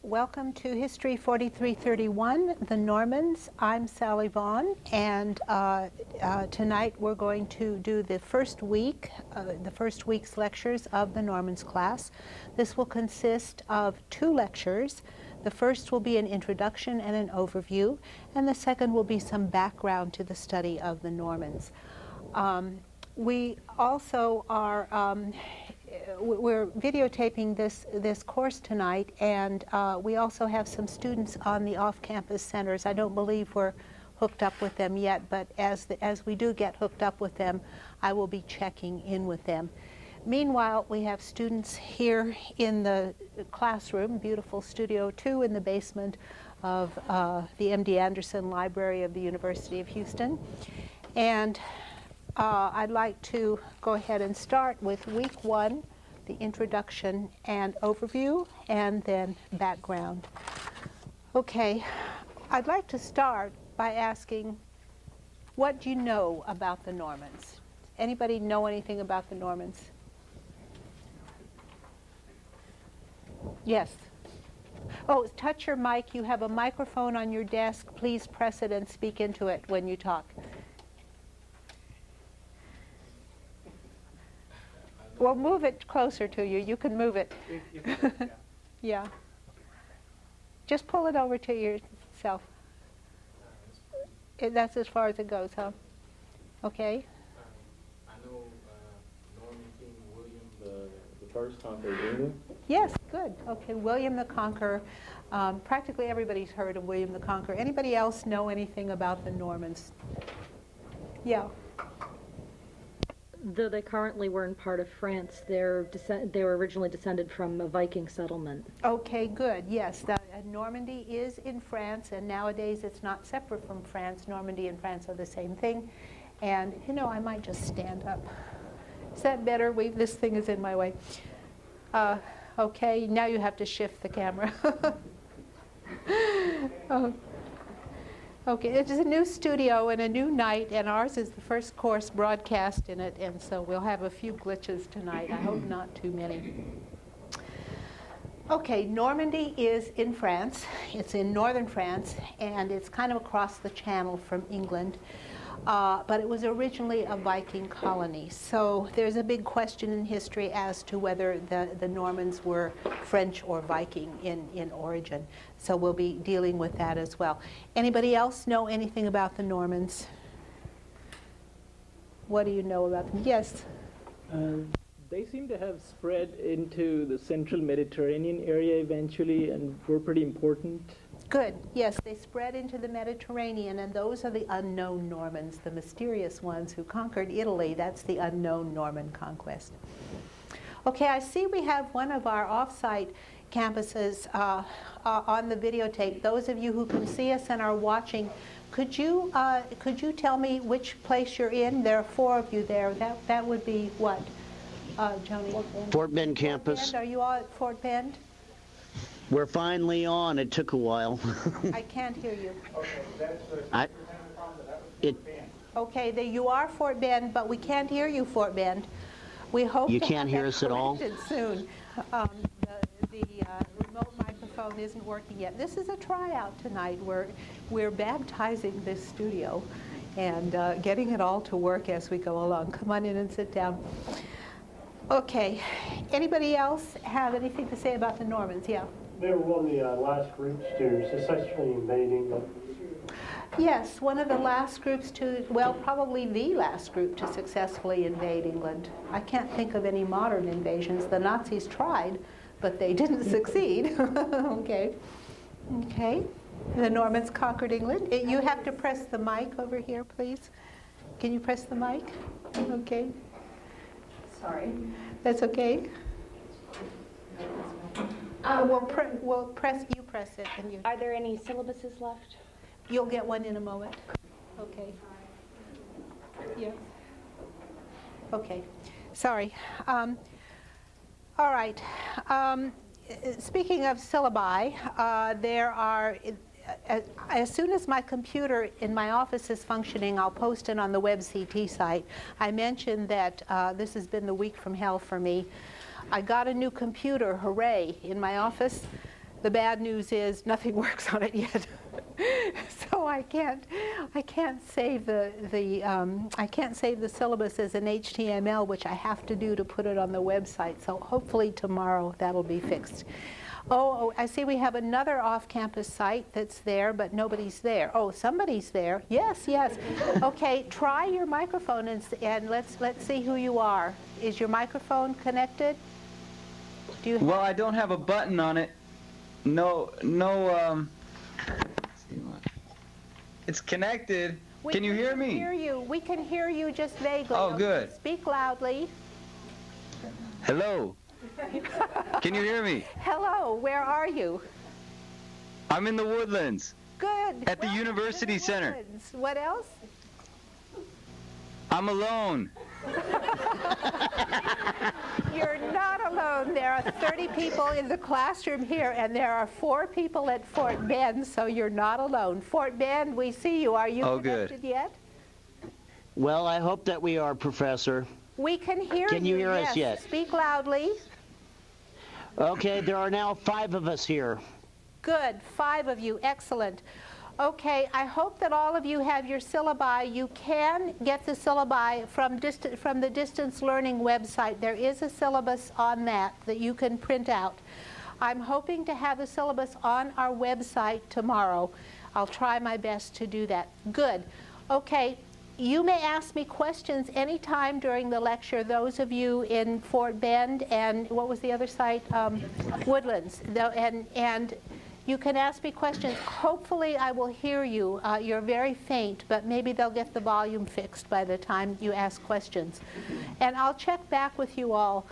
Welcome to History 4331, The Normans. I'm Sally Vaughn, and tonight we're going to do the first week's lectures of the Normans class. This will consist of 2 lectures. The first will be an introduction and an overview, and the second will be some background to the study of the Normans. We also are we're videotaping this course tonight, and we also have some students on the off-campus centers. I don't believe we're hooked up with them yet, but as we do get hooked up with them, I will be checking in with them. Meanwhile, we have students here in the classroom, beautiful Studio 2 in the basement of the M.D. Anderson Library of the University of Houston. And I'd like to go ahead and start with week 1, the introduction and overview, and then background. Okay, I'd like to start by asking, what do you know about the Normans? Anybody know anything about the Normans? Yes. Oh, touch your mic. You have a microphone on your desk. Please press it and speak into it when you talk. Well, move it closer to you. You can move it. Yeah. Just pull it over to yourself. That's as far as it goes, huh? Okay. I know Norman King William the First conquered England. Yes, good. Okay, William the Conqueror. Practically everybody's heard of William the Conqueror. Anybody else know anything about the Normans? Yeah. Though they currently weren't part of France, they were originally descended from a Viking settlement. Okay, good. Yes, Normandy is in France, and nowadays it's not separate from France. Normandy and France are the same thing. And, you know, I might just stand up. Is that better? This thing is in my way. Okay, now you have to shift the camera. Okay, it's a new studio and a new night, and ours is the first course broadcast in it, and so we'll have a few glitches tonight. I hope not too many. Okay, Normandy is in France. It's in northern France, and it's kind of across the channel from England. But it was originally a Viking colony. So there's a big question in history as to whether the Normans were French or Viking in origin. So we'll be dealing with that as well. Anybody else know anything about the Normans? What do you know about them? Yes? They seem to have spread into the central Mediterranean area eventually and were pretty important. Good. Yes, they spread into the Mediterranean, and those are the unknown Normans, the mysterious ones who conquered Italy. That's the unknown Norman conquest. Okay, I see we have one of our off-site campuses on the videotape. Those of you who can see us and are watching, could you tell me which place you're in? There are 4 of you there. That would be what? Joni? Fort Bend campus. Bend, are you all at Fort Bend? We're finally on. It took a while. I can't hear you. Okay, you are Fort Bend, but we can't hear you, Fort Bend. We hope You to can't have hear that us at all? corrected soon. The remote microphone isn't working yet. This is a tryout tonight. We're baptizing this studio and getting it all to work as we go along. Come on in and sit down. Okay. Anybody else have anything to say about the Normans? Yeah. They were one of the last groups to successfully invade England. Yes, one of the last groups to, well, probably the last group to successfully invade England. I can't think of any modern invasions. The Nazis tried, but they didn't succeed. Okay. Okay. The Normans conquered England. You have to press the mic over here, please. Can you press the mic? Okay. Sorry. That's okay. We'll press. You press it, and you. Are there any syllabuses left? You'll get one in a moment. Okay. Yeah. Okay. Sorry. All right. Speaking of syllabi, there are. As soon as my computer in my office is functioning, I'll post it on the WebCT site. I mentioned that this has been the week from hell for me. I got a new computer, hooray, in my office. The bad news is nothing works on it yet. So I can't save the syllabus as an HTML, which I have to do to put it on the website. So hopefully tomorrow that'll be fixed. Oh, I see we have another off-campus site that's there, but nobody's there. Oh, somebody's there. Yes, yes. Okay, try your microphone and let's see who you are. Is your microphone connected? Do you? Well, I don't have a button on it. No. It's connected. Can you hear me? We can hear you just vaguely. Oh, good. Speak loudly. Hello. Can you hear me? Hello, where are you? I'm in the Woodlands. Good. At the University Center. Woodlands. What else? I'm alone. You're not alone. There are 30 people in the classroom here, and there are 4 people at Fort Bend, so you're not alone. Fort Bend, we see you. Are you connected yet? Well, I hope that we are, Professor. We can hear you. Can you hear us yet? Speak loudly. Okay, there are now 5 of us here. Good, 5 of you. Excellent. Okay, I hope that all of you have your syllabi. You can get the syllabi from the distance learning website. There is a syllabus on that you can print out. I'm hoping to have the syllabus on our website tomorrow. I'll try my best to do that. Good. Okay, you may ask me questions anytime during the lecture, those of you in Fort Bend and what was the other site? Woodlands. And you can ask me questions. Hopefully I will hear you. You're very faint, but maybe they'll get the volume fixed by the time you ask questions. And I'll check back with you all.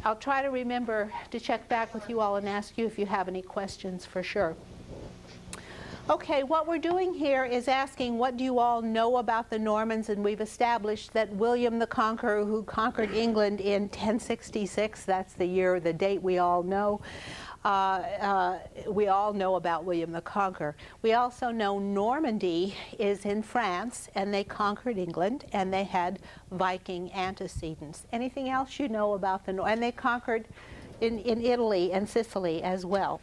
I'll try to remember to check back with you all and ask you if you have any questions for sure. Okay, what we're doing here is asking what do you all know about the Normans, and we've established that William the Conqueror, who conquered England in 1066, that's the date we all know. We all know about William the Conqueror. We also know Normandy is in France, and they conquered England, and they had Viking antecedents. Anything else you know about the Normans? And they conquered in Italy and Sicily as well.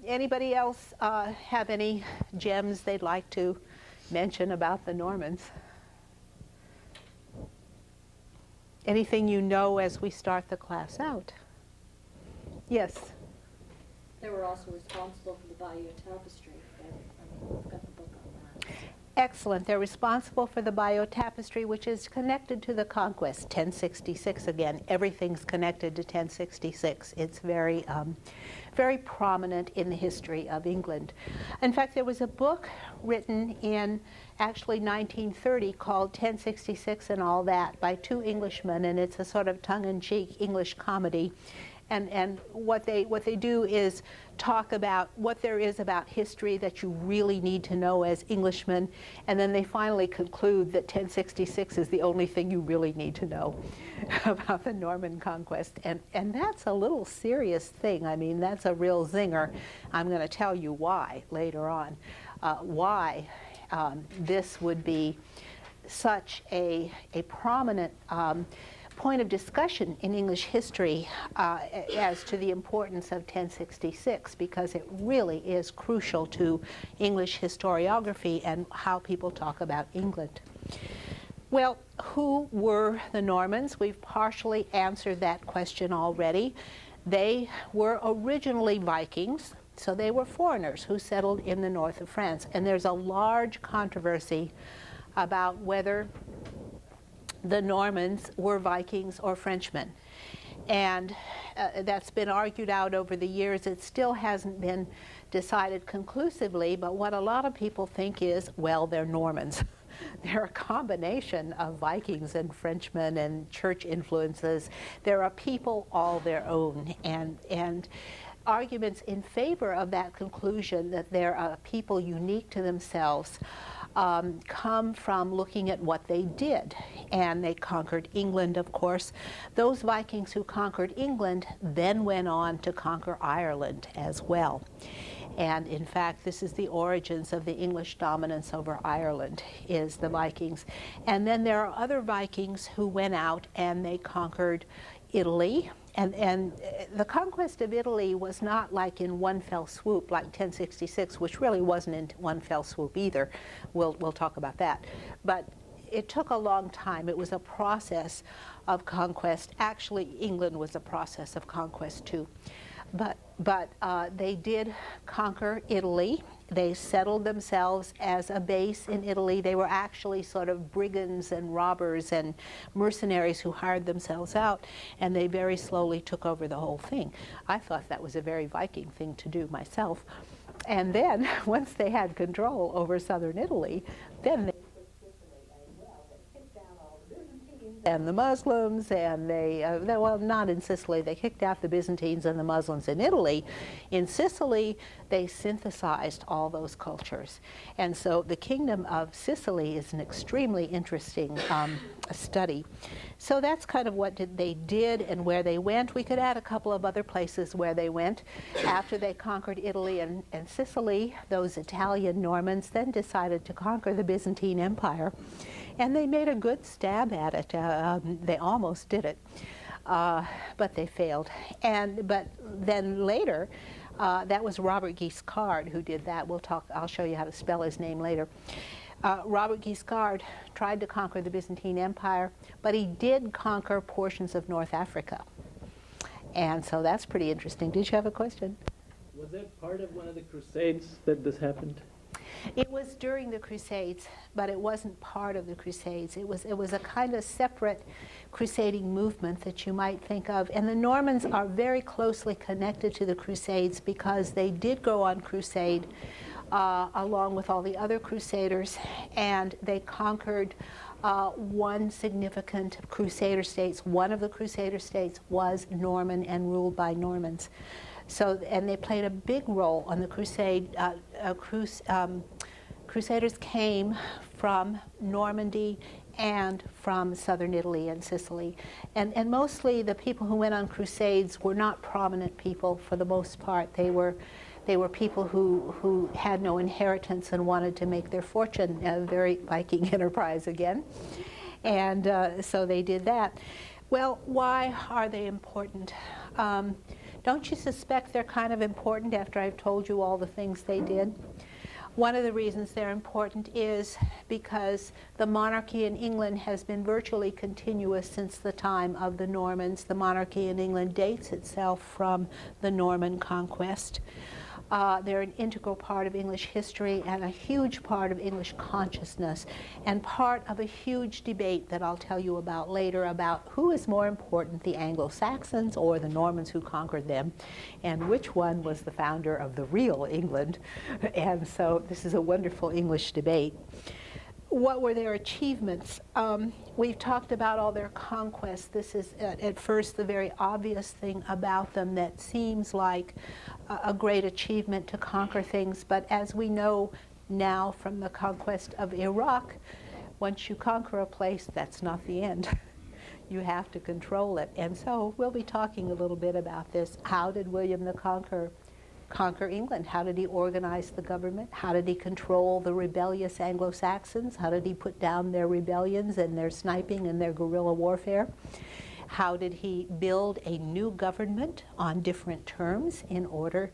Anybody else have any gems they'd like to mention about the Normans? Anything you know as we start the class out? Yes. They were also responsible for the Bayeux Tapestry. We've got the book on that. Excellent. They're responsible for the Bayeux Tapestry, which is connected to the conquest, 1066 again. Everything's connected to 1066. It's very, very prominent in the history of England. In fact, there was a book written in actually 1930 called 1066 and All That by 2 Englishmen, and it's a sort of tongue-in-cheek English comedy. And what they do is talk about what there is about history that you really need to know as Englishmen, and then they finally conclude that 1066 is the only thing you really need to know about the Norman conquest. And that's a little serious thing. I mean, that's a real zinger. I'm going to tell you why later on, why this would be such a prominent point of discussion in English history as to the importance of 1066, because it really is crucial to English historiography and how people talk about England. Well, who were the Normans? We've partially answered that question already. They were originally Vikings, so they were foreigners who settled in the north of France. And there's a large controversy about whether the Normans were Vikings or Frenchmen. And that's been argued out over the years. It still hasn't been decided conclusively, but what a lot of people think is, well, they're Normans. They're a combination of Vikings and Frenchmen and church influences. They're a people all their own. And arguments in favor of that conclusion, that they're a people unique to themselves, come from looking at what they did. And they conquered England, of course. Those Vikings who conquered England then went on to conquer Ireland as well. And in fact, this is the origins of the English dominance over Ireland, is the Vikings. And then there are other Vikings who went out and they conquered Italy. And the conquest of Italy was not like in one fell swoop, like 1066, which really wasn't in one fell swoop either. We'll talk about that. But it took a long time. It was a process of conquest. Actually, England was a process of conquest too. But they did conquer Italy. They settled themselves as a base in Italy. They were actually sort of brigands and robbers and mercenaries who hired themselves out, and they very slowly took over the whole thing. I thought that was a very Viking thing to do myself. And then, once they had control over southern Italy, then they and the Muslims, and well, not in Sicily. They kicked out the Byzantines and the Muslims in Italy. In Sicily, they synthesized all those cultures. And so the Kingdom of Sicily is an extremely interesting study. So that's kind of what they did and where they went. We could add a couple of other places where they went. After they conquered Italy and Sicily, those Italian Normans then decided to conquer the Byzantine Empire. And they made a good stab at it. They almost did it, but they failed. But then later, that was Robert Guiscard who did that. I'll show you how to spell his name later. Robert Guiscard tried to conquer the Byzantine Empire, but he did conquer portions of North Africa. And so that's pretty interesting. Did you have a question? Was that part of one of the Crusades that this happened? It was during the Crusades, but it wasn't part of the Crusades. It was a kind of separate crusading movement that you might think of. And the Normans are very closely connected to the Crusades because they did go on crusade along with all the other crusaders, and they conquered one significant crusader states. One of the crusader states was Norman and ruled by Normans. So, and they played a big role on the crusade. Crusaders came from Normandy and from southern Italy and Sicily. And mostly the people who went on crusades were not prominent people for the most part. They were people who had no inheritance and wanted to make their fortune, a very Viking enterprise again. And so they did that. Well, why are they important? Don't you suspect they're kind of important after I've told you all the things they did? One of the reasons they're important is because the monarchy in England has been virtually continuous since the time of the Normans. The monarchy in England dates itself from the Norman conquest. They're an integral part of English history and a huge part of English consciousness, and part of a huge debate that I'll tell you about later about who is more important, the Anglo-Saxons or the Normans who conquered them, and which one was the founder of the real England. And so this is a wonderful English debate. what were their achievements? We've talked about all their conquests. This is at first the very obvious thing about them that seems like a great achievement to conquer things, but as we know now from the conquest of Iraq, once you conquer a place, that's not the end. You have to control it. And so we'll be talking a little bit about this. How did William the Conqueror conquer England? How did he organize the government? How did he control the rebellious Anglo-Saxons? How did he put down their rebellions and their sniping and their guerrilla warfare? How did he build a new government on different terms in order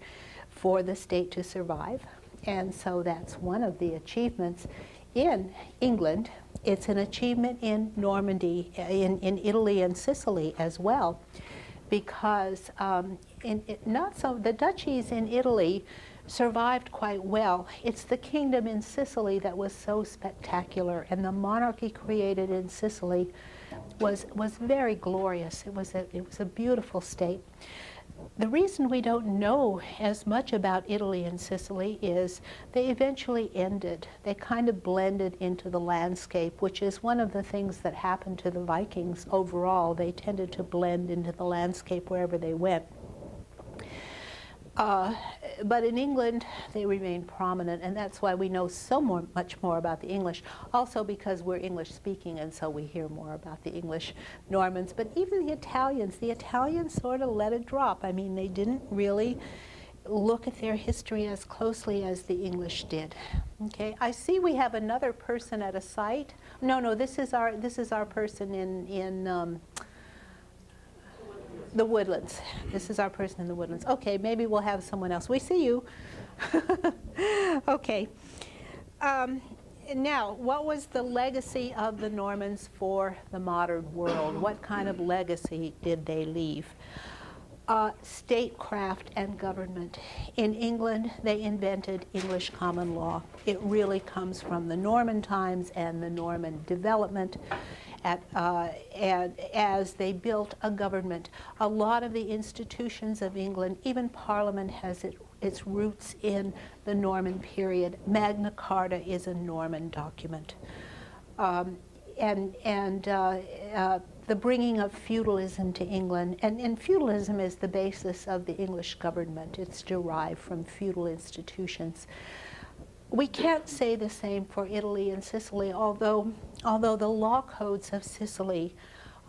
for the state to survive? And so that's one of the achievements in England. It's an achievement in Normandy, in Italy and Sicily as well, because the duchies in Italy survived quite well. It's the kingdom in Sicily that was so spectacular, and the monarchy created in Sicily was very glorious. It was a beautiful state. The reason we don't know as much about Italy and Sicily is they eventually ended. They kind of blended into the landscape, which is one of the things that happened to the Vikings overall. They tended to blend into the landscape wherever they went. But in England, they remained prominent, and that's why we know much more about the English. Also because we're English-speaking, and so we hear more about the English Normans. But even the Italians sort of let it drop. I mean, they didn't really look at their history as closely as the English did. Okay, I see we have another person at a site. No, this is our person in the Woodlands. This is our person in the Woodlands. Okay, maybe we'll have someone else. We see you. Okay. Now, what was the legacy of the Normans for the modern world? What kind of legacy did they leave? Statecraft and government. In England, they invented English common law. It really comes from the Norman times and the Norman development. And as they built a government. A lot of the institutions of England, even Parliament, has its roots in the Norman period. Magna Carta is a Norman document. The bringing of feudalism to England, and feudalism is the basis of the English government. It's derived from feudal institutions. We can't say the same for Italy and Sicily, although the law codes of Sicily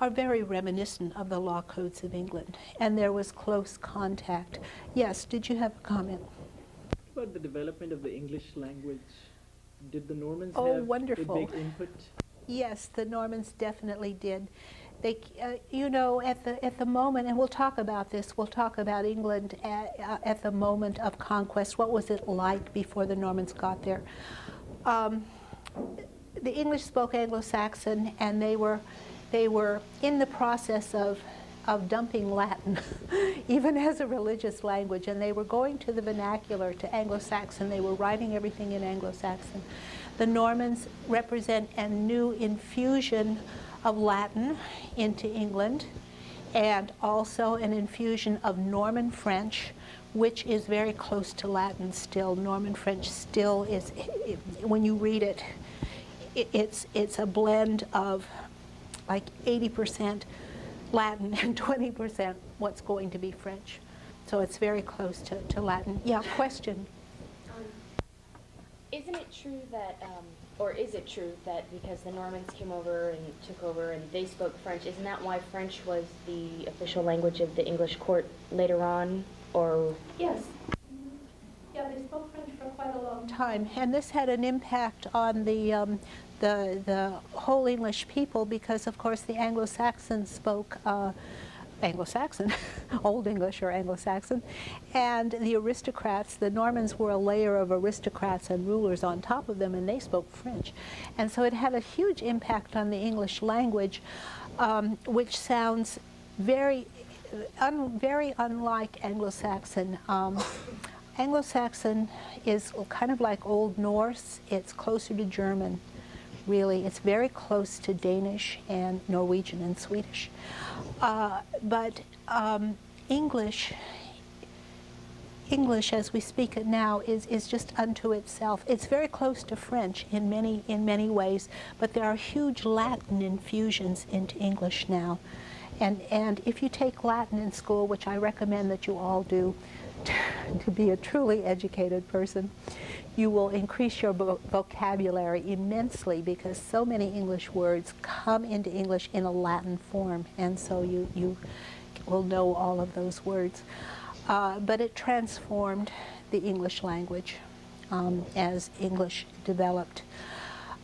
are very reminiscent of the law codes of England, and there was close contact. Yes, did you have a comment? What about the development of the English language? Did the Normans Oh, have wonderful. a big input? Yes, the Normans definitely did. They, you know, at the moment, and we'll talk about this. We'll talk about England at the moment of conquest. What was it like before the Normans got there? The English spoke Anglo-Saxon, and they were in the process of dumping Latin, even as a religious language, and they were going to the vernacular, to Anglo-Saxon. They were writing everything in Anglo-Saxon. The Normans represent a new infusion of Latin into England, and also an infusion of Norman French, which is very close to Latin still. Norman French still is, when you read it, it's a blend of like 80% Latin and 20% what's going to be French. So it's very close to Latin. Yeah, question? Isn't it true that, or is it true that because the Normans came over and took over and they spoke French, isn't that why French was the official language of the English court later on, or? Yes. Yeah, they spoke French for quite a long time, and this had an impact on the whole English people because, of course, the Anglo-Saxons spoke Anglo-Saxon, Old English or Anglo-Saxon, and the aristocrats, the Normans were a layer of aristocrats and rulers on top of them, and they spoke French. And so it had a huge impact on the English language, which sounds very unlike Anglo-Saxon. Anglo-Saxon is kind of like Old Norse. It's closer to German, really. It's very close to Danish and Norwegian and Swedish. But English English as we speak it now is just unto itself. It's very close to French in many ways, but there are huge Latin infusions into English now. And if you take Latin in school, which I recommend that you all do to be a truly educated person, you will increase your vocabulary immensely, because so many English words come into English in a Latin form, and so you will know all of those words. But it transformed the English language as English developed.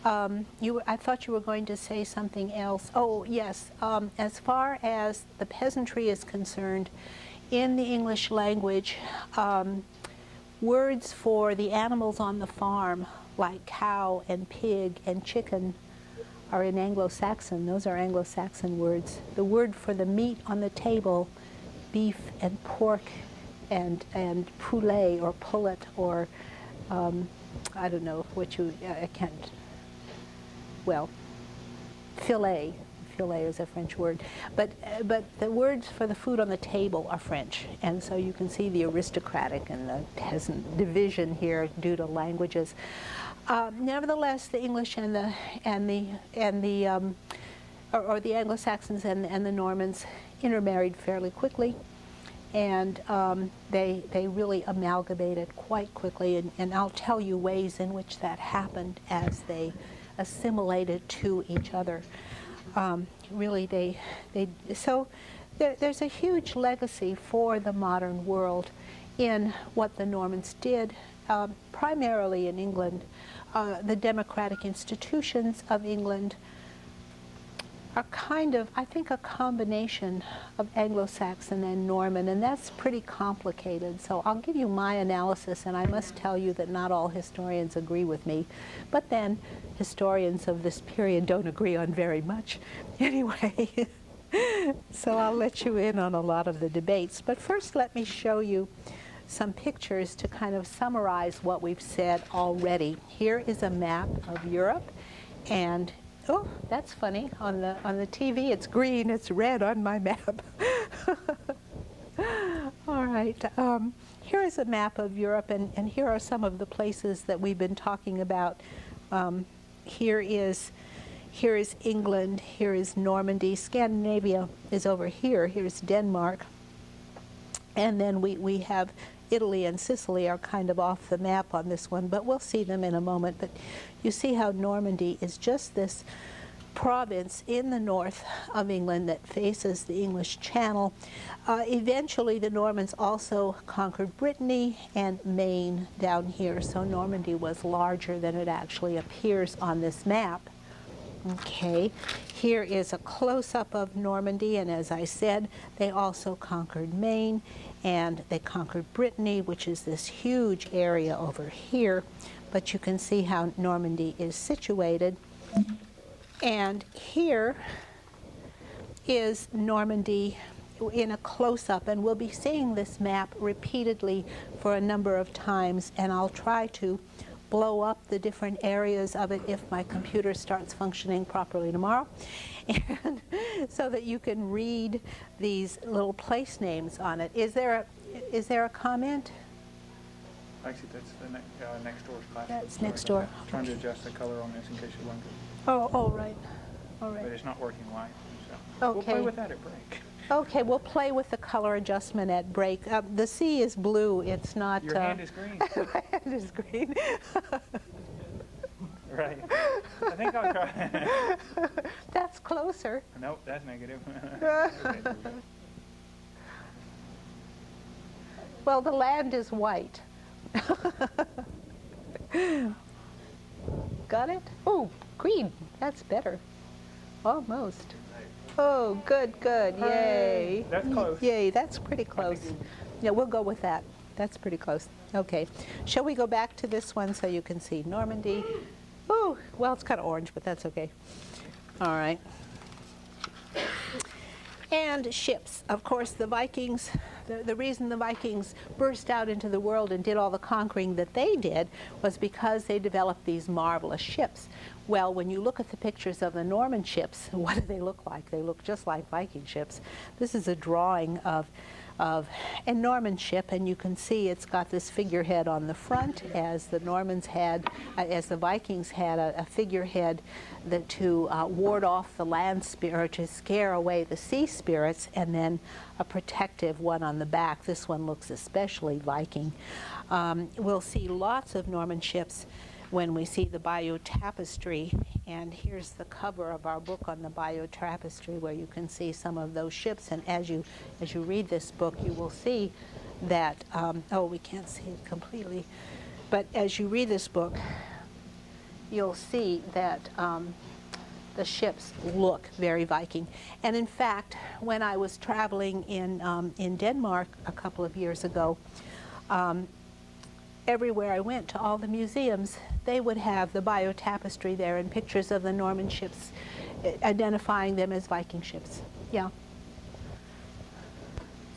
I thought you were going to say something else. Oh, yes. As far as the peasantry is concerned, in the English language, words for the animals on the farm, like cow and pig and chicken, are in Anglo-Saxon. Those are Anglo-Saxon words. The word for the meat on the table, beef and pork and poulet or pullet or I don't know what I can't, well, filet. Filet is a French word, but the words for the food on the table are French, and so you can see the aristocratic and the peasant division here due to languages. Nevertheless, the English and the Anglo-Saxons and the Normans intermarried fairly quickly, and they really amalgamated quite quickly, and I'll tell you ways in which that happened as they assimilated to each other. Really, so there's a huge legacy for the modern world in what the Normans did, primarily in England. The democratic institutions of England are kind of, I think, a combination of Anglo-Saxon and Norman, and that's pretty complicated. So I'll give you my analysis, and I must tell you that not all historians agree with me. But then historians of this period don't agree on very much anyway. So I'll let you in on a lot of the debates. But first, let me show you some pictures to kind of summarize what we've said already. Here is a map of Europe, and oh, that's funny. On the TV, it's green. It's red on my map. All right. Here is a map of Europe, and here are some of the places that we've been talking about. Here is England. Here is Normandy. Scandinavia is over here. Here's Denmark. And then we have Italy and Sicily are kind of off the map on this one, but we'll see them in a moment. But you see how Normandy is just this province in the north of England that faces the English Channel. Eventually, the Normans also conquered Brittany and Maine down here, so Normandy was larger than it actually appears on this map. Okay, here is a close-up of Normandy, and as I said, they also conquered Maine, and they conquered Brittany, which is this huge area over here, but you can see how Normandy is situated. And here is Normandy in a close-up, and we'll be seeing this map repeatedly for a number of times, and I'll try to blow up the different areas of it if my computer starts functioning properly tomorrow, and so that you can read these little place names on it. Is there a comment? Actually, that's the next door. That's next door. I'm trying to adjust the color on this in case you wonder. Oh, right. All right. But it's not working right. So Okay. we'll play with that at break. Okay, we'll play with the color adjustment at break. The sea is blue. It's not. Your hand is green. My hand is green. Right. I think I'll try. That's closer. Nope, that's negative. Well, the land is white. Got it? Oh, green. That's better. Almost. Oh, good, good. Yay. That's close. Yay, that's pretty close. Yeah, we'll go with that. That's pretty close. Okay. Shall we go back to this one so you can see Normandy? Oh, well, it's kind of orange, but that's okay. All right. And ships. Of course, the Vikings, the reason the Vikings burst out into the world and did all the conquering that they did was because they developed these marvelous ships. Well, when you look at the pictures of the Norman ships, what do they look like? They look just like Viking ships. This is a drawing of a Norman ship, and you can see it's got this figurehead on the front, as the Normans had, as the Vikings had a figurehead to ward off the land spirit, to scare away the sea spirits, and then a protective one on the back. This one looks especially Viking. We'll see lots of Norman ships when we see the Bayeux Tapestry, and here's the cover of our book on the Bayeux Tapestry, where you can see some of those ships. And as you read this book, you will see that oh, we can't see it completely, but as you read this book, you'll see that the ships look very Viking. And in fact, when I was traveling in Denmark a couple of years ago, everywhere I went, to all the museums, they would have the Bayeux Tapestry there and pictures of the Norman ships, identifying them as Viking ships. Yeah.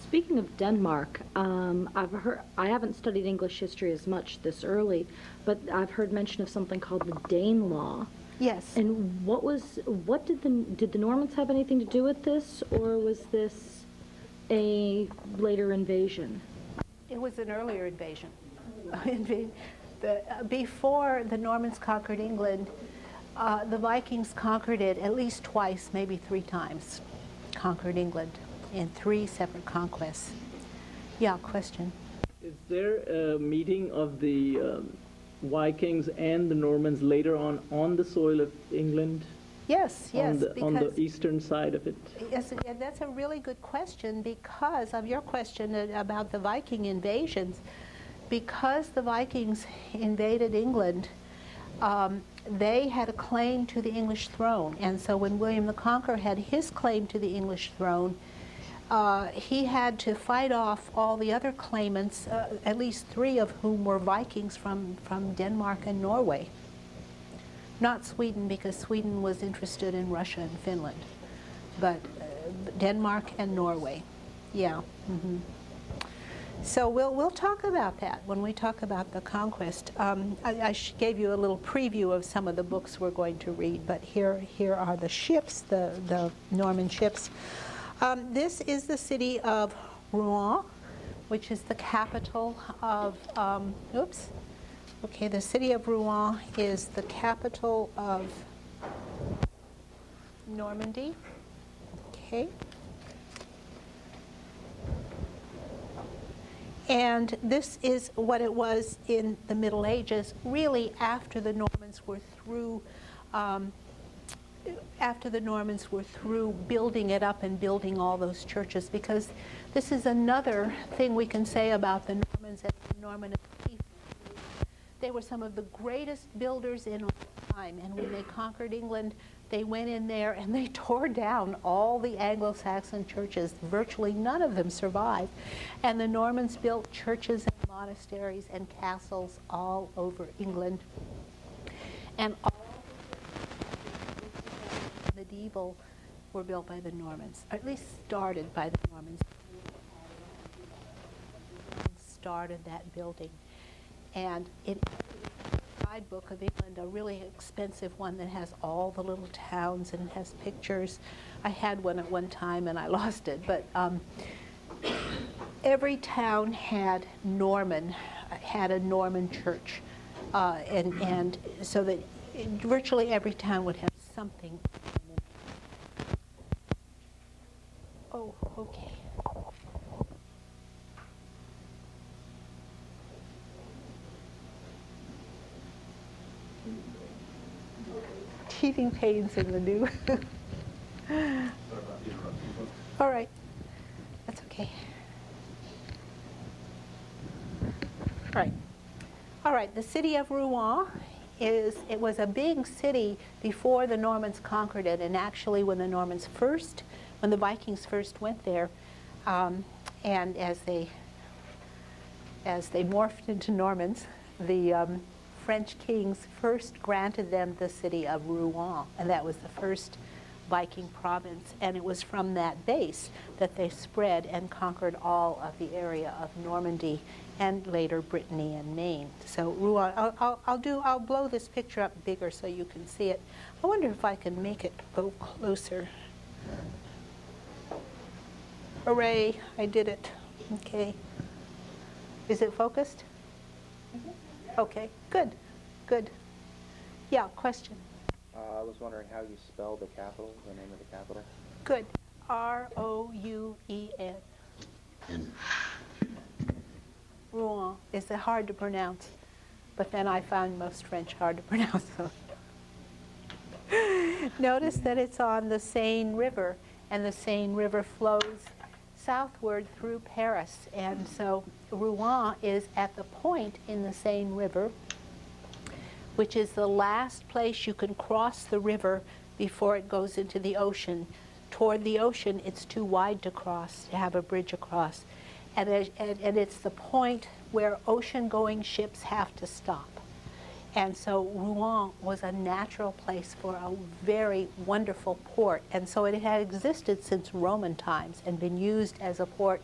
Speaking of Denmark, I haven't studied English history as much this early, but I've heard mention of something called the Danelaw. Yes. And did the Normans have anything to do with this, or was this a later invasion? It was an earlier invasion. Before the Normans conquered England, the Vikings conquered it at least twice, maybe 3 times, conquered England in 3 separate conquests. Yeah, question? Is there a meeting of the Vikings and the Normans later on the soil of England? Yes, yes. On the eastern side of it? Yes, yeah, that's a really good question, because of your question about the Viking invasions. Because the Vikings invaded England, they had a claim to the English throne. And so when William the Conqueror had his claim to the English throne, he had to fight off all the other claimants, at least 3 of whom were Vikings from Denmark and Norway. Not Sweden, because Sweden was interested in Russia and Finland, but Denmark and Norway. Yeah. Mm-hmm. So we'll talk about that when we talk about the conquest. I gave you a little preview of some of the books we're going to read, but here are the ships, the Norman ships. This is the city of Rouen, which is the capital of, the city of Rouen is the capital of Normandy. Okay. And this is what it was in the Middle Ages, really after the Normans were through building it up and building all those churches, because this is another thing we can say about the Normans and the Norman Peace. They were some of the greatest builders in our time, and when they conquered England, they went in there and they tore down all the Anglo-Saxon churches. Virtually none of them survived. And the Normans built churches and monasteries and castles all over England. And all the medieval were built by the Normans, or at least started by the Normans. Started that building. And in the guidebook of England, a really expensive one that has all the little towns and has pictures. I had one at one time and I lost it, but every town had a Norman church, and so that virtually every town would have something. Oh, okay. Teething pains in the new. All right, that's okay. All right. The city of Rouen was a big city before the Normans conquered it, and actually when the Vikings first went there, and as they morphed into Normans, the French kings first granted them the city of Rouen, and that was the first Viking province, and it was from that base that they spread and conquered all of the area of Normandy and later Brittany and Maine. So Rouen, I'll blow this picture up bigger so you can see it. I wonder if I can make it go closer. Hooray, I did it. Okay. Is it focused? Okay, good, good. Yeah, question. I was wondering how you spell the capital, the name of the capital. Good. R-O-U-E-N. Rouen. Is it hard to pronounce? But then I found most French hard to pronounce. Notice that it's on the Seine River, and the Seine River flows southward through Paris. And so Rouen is at the point in the Seine River, which is the last place you can cross the river before it goes into the ocean. Toward the ocean, it's too wide to cross, to have a bridge across. And it's the point where ocean-going ships have to stop. And so Rouen was a natural place for a very wonderful port. And so it had existed since Roman times and been used as a port.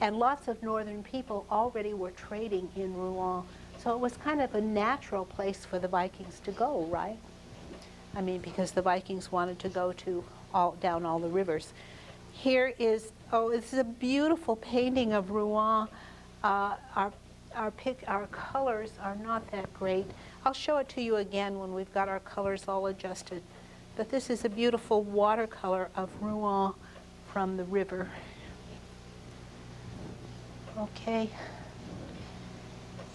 And lots of northern people already were trading in Rouen. So it was kind of a natural place for the Vikings to go, right? I mean, because the Vikings wanted to go to down all the rivers. Here is, this is a beautiful painting of Rouen. Our colors are not that great. I'll show it to you again when we've got our colors all adjusted. But this is a beautiful watercolor of Rouen from the river. Okay.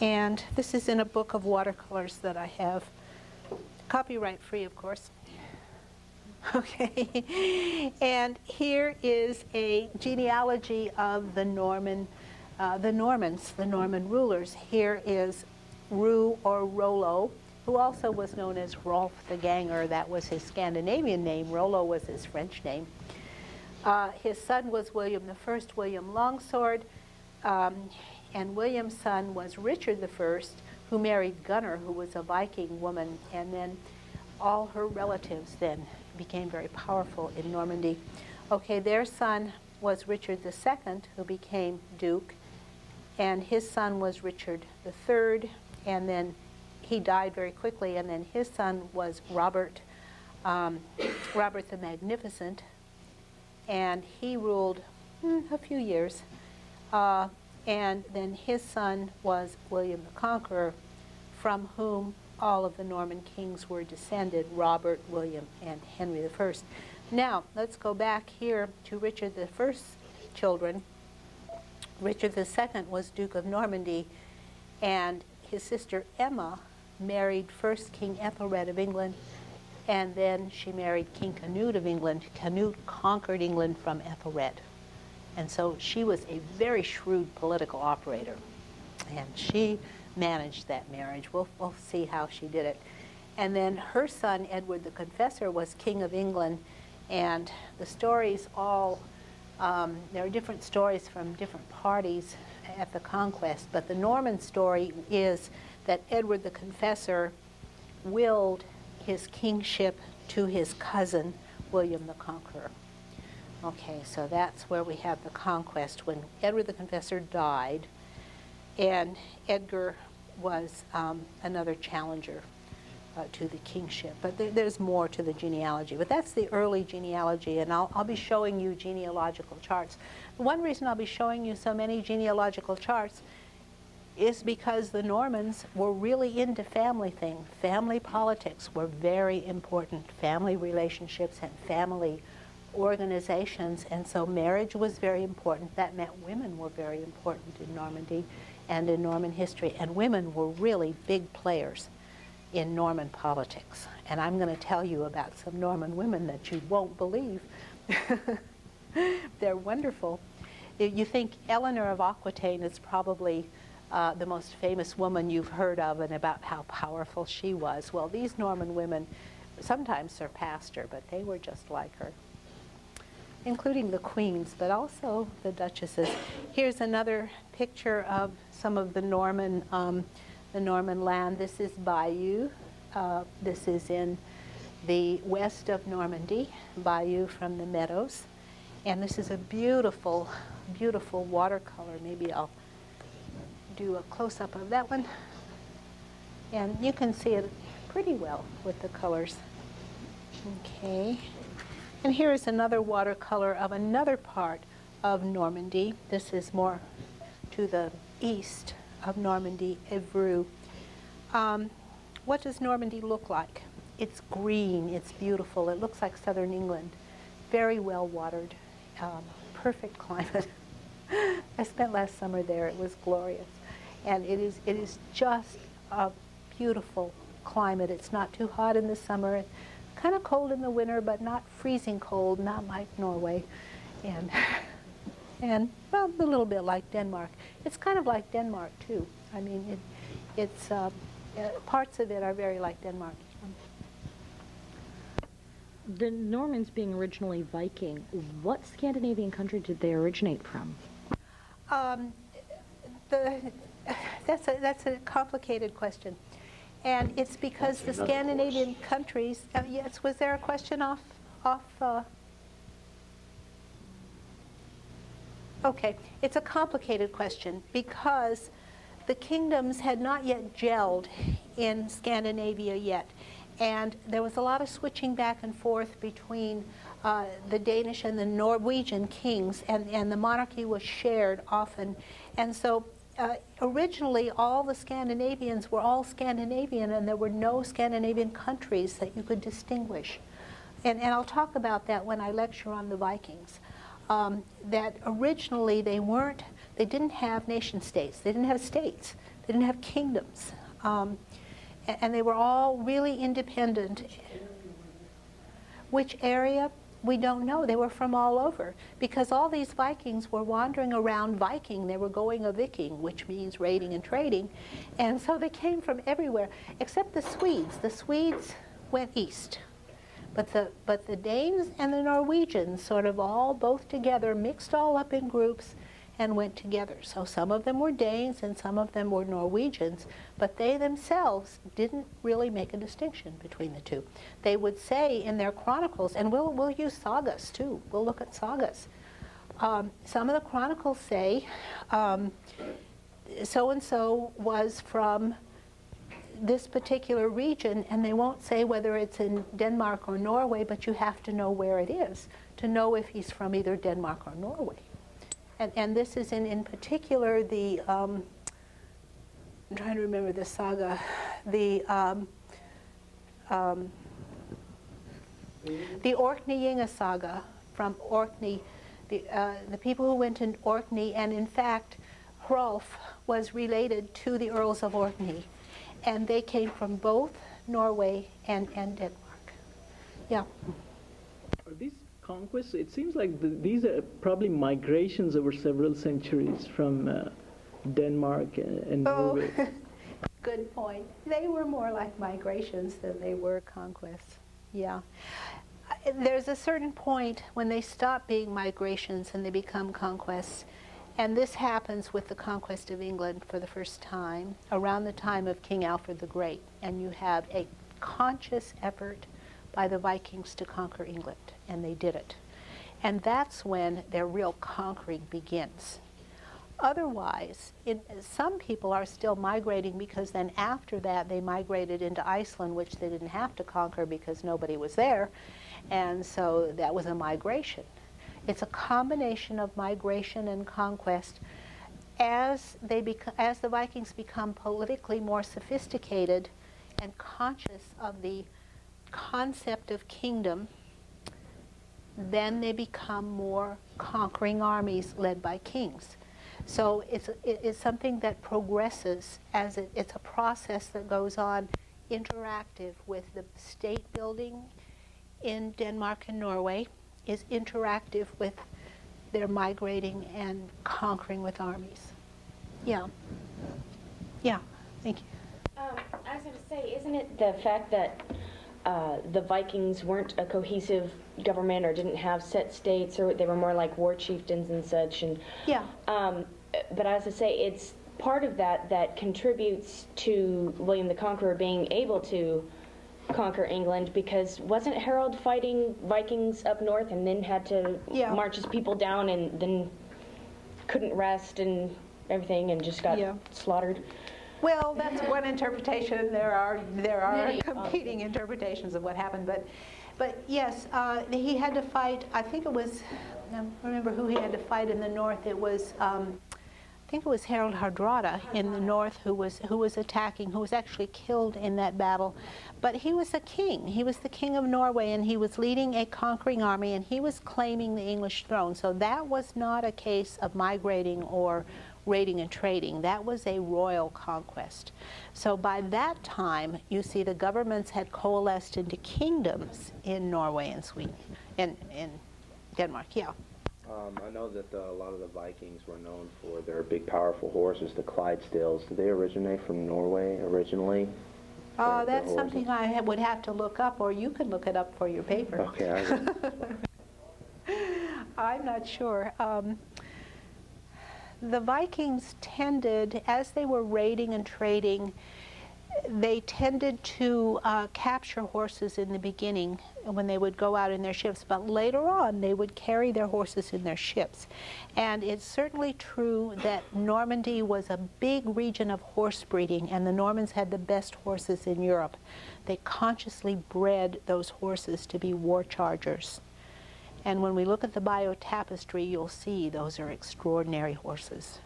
And this is in a book of watercolors that I have. Copyright free, of course. Okay. And here is a genealogy of the Norman rulers. Here is Roux or Rollo, who also was known as Rolf the Ganger. That was his Scandinavian name. Rollo was his French name. His son was William I, William Longsword, and William's son was Richard I, who married Gunnar, who was a Viking woman, and then all her relatives then became very powerful in Normandy. Okay, their son was Richard II, who became Duke, and his son was Richard III, and then he died very quickly, and then his son was Robert the Magnificent, and he ruled a few years. And then his son was William the Conqueror, from whom all of the Norman kings were descended, Robert, William, and Henry I. Now, let's go back here to Richard I's children. Richard II was Duke of Normandy, and his sister Emma married first King Ethelred of England, and then she married King Canute of England. Canute conquered England from Ethelred. And so she was a very shrewd political operator, and she managed that marriage. We'll see how she did it. And then her son, Edward the Confessor, was King of England, and the stories all, there are different stories from different parties at the conquest, but the Norman story is that Edward the Confessor willed his kingship to his cousin, William the Conqueror. Okay, so that's where we have the conquest, when Edward the Confessor died, and Edgar was another challenger to the kingship. But there's more to the genealogy. But that's the early genealogy, and I'll be showing you genealogical charts. One reason I'll be showing you so many genealogical charts is because the Normans were really into family things. Family politics were very important. Family relationships and family organizations, and so marriage was very important. That meant women were very important in Normandy and in Norman history, and women were really big players in Norman politics. And I'm going to tell you about some Norman women that you won't believe. They're wonderful. You think Eleanor of Aquitaine is probably the most famous woman you've heard of, and about how powerful she was. Well, these Norman women sometimes surpassed her, but they were just like her, including the queens, but also the duchesses. Here's another picture of some of the Norman land. This is Bayeux. This is in the west of Normandy, Bayeux from the meadows. And this is a beautiful, beautiful watercolor. Maybe I'll do a close-up of that one. And you can see it pretty well with the colors. Okay. And here is another watercolor of another part of Normandy. This is more to the east of Normandy, Evreux. What does Normandy look like? It's green, it's beautiful, it looks like southern England, very well watered, perfect climate. I spent last summer there, it was glorious. And it is just a beautiful climate. It's not too hot in the summer, kind of cold in the winter, but not freezing cold, not like Norway. And well, a little bit like Denmark. It's kind of like Denmark too. I mean, it's parts of it are very like Denmark. The Normans being originally Viking, what Scandinavian country did they originate from? That's a complicated question. And it's because the Scandinavian countries, yes, was there a question off? Okay, it's a complicated question because the kingdoms had not yet gelled in Scandinavia yet. And there was a lot of switching back and forth between the Danish and the Norwegian kings, and the monarchy was shared often. And so originally all the Scandinavians were all Scandinavian, and there were no Scandinavian countries that you could distinguish. And I'll talk about that when I lecture on the Vikings. That originally they didn't have nation states, they didn't have states, they didn't have kingdoms. And they were all really independent. Which area? We don't know. They were from all over. Because all these Vikings were wandering around Viking. They were going a Viking, which means raiding and trading. And so they came from everywhere, except the Swedes. The Swedes went east. But the Danes and the Norwegians sort of all both together, mixed all up in groups, and went together. So some of them were Danes and some of them were Norwegians, but they themselves didn't really make a distinction between the two. They would say in their chronicles, and we'll use sagas too, we'll look at sagas. Some of the chronicles say, so-and-so was from this particular region, and they won't say whether it's in Denmark or Norway, but you have to know where it is to know if he's from either Denmark or Norway. And this is in particular the, I'm trying to remember the saga, the Orkneyinga saga from Orkney, the people who went to Orkney, and in fact, Hrolf was related to the Earls of Orkney, and they came from both Norway and Denmark. Yeah. Are these conquests? It seems like these are probably migrations over several centuries from Denmark and Norway. Good point. They were more like migrations than they were conquests. Yeah. There's a certain point when they stop being migrations and they become conquests. And this happens with the conquest of England for the first time, around the time of King Alfred the Great. And you have a conscious effort by the Vikings to conquer England, and they did it. And that's when their real conquering begins. Otherwise, some people are still migrating because then after that they migrated into Iceland, which they didn't have to conquer because nobody was there, and so that was a migration. It's a combination of migration and conquest. As the Vikings become politically more sophisticated and conscious of the concept of kingdom, then they become more conquering armies led by kings. So it's something that progresses as it's a process that goes on, interactive with the state building in Denmark and Norway, is interactive with their migrating and conquering with armies. Yeah. Yeah, thank you. I was going to say, isn't it the fact that the Vikings weren't a cohesive government or didn't have set states, or they were more like war chieftains and such? And yeah. But I was to say, it's part of that contributes to William the Conqueror being able to conquer England, because wasn't Harold fighting Vikings up north and then had to march his people down and then couldn't rest and everything and just got slaughtered? Well, that's one interpretation. There are competing interpretations of what happened, But yes, he had to fight, I think it was, I don't remember who he had to fight in the north. It was, I think it was Harold Hardrada in the north who was attacking, who was actually killed in that battle. But he was a king. He was the king of Norway, and he was leading a conquering army, and he was claiming the English throne. So that was not a case of migrating or raiding and trading. That was a royal conquest. So by that time, you see the governments had coalesced into kingdoms in Norway and Sweden, in Denmark, yeah. I know that a lot of the Vikings were known for their big, powerful horses, the Clydesdales. Did they originate from Norway originally? That's something I would have to look up, or you could look it up for your paper. Okay, I'm not sure. The Vikings tended, as they were raiding and trading, they tended to capture horses in the beginning when they would go out in their ships, but later on they would carry their horses in their ships. And it's certainly true that Normandy was a big region of horse breeding, and the Normans had the best horses in Europe. They consciously bred those horses to be war chargers. And when we look at the biotapestry, you'll see those are extraordinary horses.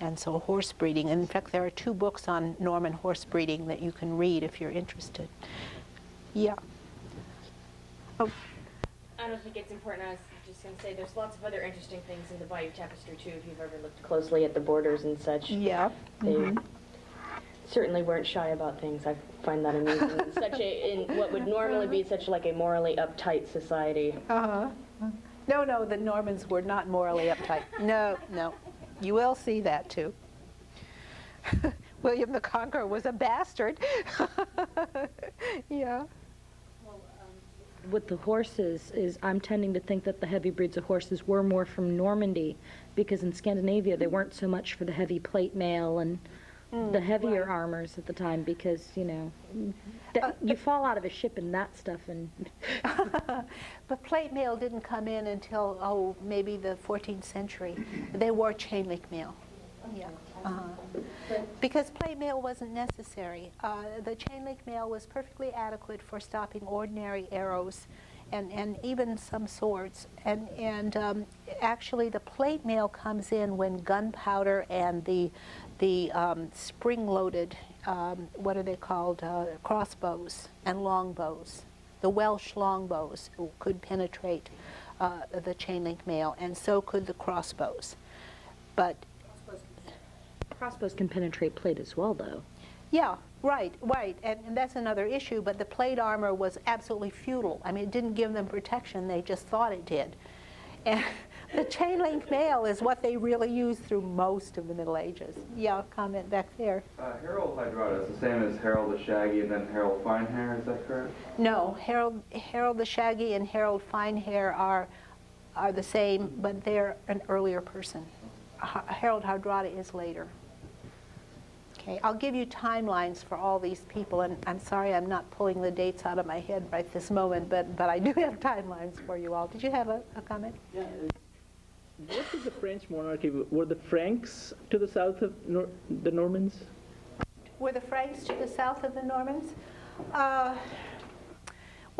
And so horse breeding, and in fact there are 2 books on Norman horse breeding that you can read if you're interested. Yeah. Oh. I don't think it's important. I was just going to say there's lots of other interesting things in the Bayeux Tapestry too, if you've ever looked closely at the borders and such. Yeah. They certainly weren't shy about things. I find that amusing. In what would normally be such like a morally uptight society. No, the Normans were not morally uptight. No. You will see that too. William the Conqueror was a bastard. Yeah. With the horses, I'm tending to think that the heavy breeds of horses were more from Normandy, because in Scandinavia they weren't so much for the heavy plate mail and the heavier armors at the time, because, you know, you fall out of a ship in that stuff. And but plate mail didn't come in until, maybe the 14th century. They wore chain link mail. Yeah. Because plate mail wasn't necessary. The chain link mail was perfectly adequate for stopping ordinary arrows and even some swords. And actually the plate mail comes in when gunpowder and the spring-loaded, what are they called, crossbows and longbows. The Welsh longbows could penetrate the chain link mail, and so could the crossbows. But crossbows can penetrate plate as well, though. yeah, right, and that's another issue, but the plate armor was absolutely futile. I mean, it didn't give them protection, they just thought it did. And the chain link mail is what they really used through most of the Middle Ages. Yeah, comment back there. Harold Hydrauta is the same as Harold the Shaggy and then Harold Finehair, is that correct? No, Harold the Shaggy and Harold Finehair are the same, but they're an earlier person. Harold Hardrada is later. Okay, I'll give you timelines for all these people, and I'm sorry I'm not pulling the dates out of my head right this moment, but I do have timelines for you all. Did you have a comment? Yeah. What was the French monarchy? Were the Franks to the south of the Normans? Were the Franks to the south of the Normans? Well,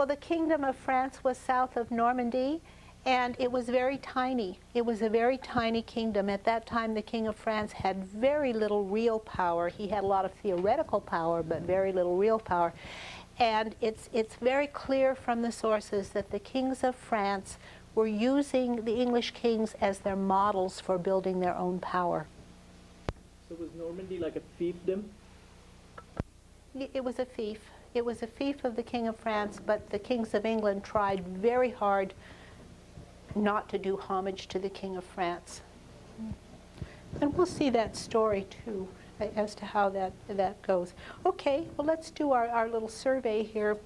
the Kingdom of France was south of Normandy, and it was very tiny. It was a very tiny kingdom. At that time, the King of France had very little real power. He had a lot of theoretical power, but very little real power. And it's very clear from the sources that the kings of France were using the English kings as their models for building their own power. So was Normandy like a fiefdom? It was a fief. It was a fief of the King of France, but the kings of England tried very hard not to do homage to the King of France. And we'll see that story too, as to how that goes. Okay, well, let's do our little survey here.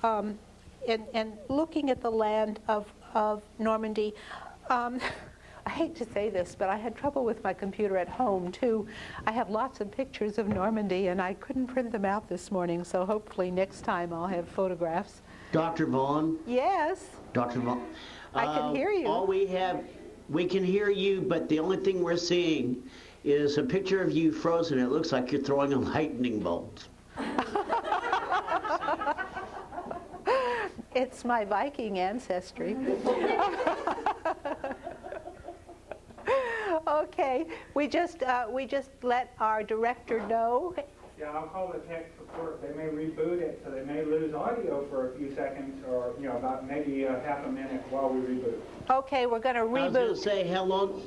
And looking at the land of Normandy, I hate to say this, but I had trouble with my computer at home too. I have lots of pictures of Normandy, and I couldn't print them out this morning, so hopefully next time I'll have photographs. Dr. Vaughn? Yes? Dr. Vaughn? I can hear you. All we can hear you, but the only thing we're seeing is a picture of you frozen. It looks like you're throwing a lightning bolt. It's my Viking ancestry. Okay, we just let our director know. Yeah, I'll call the tech support. They may reboot it, so they may lose audio for a few seconds, or about maybe half a minute while we reboot. Okay, we're going to reboot. I was going to say, how long?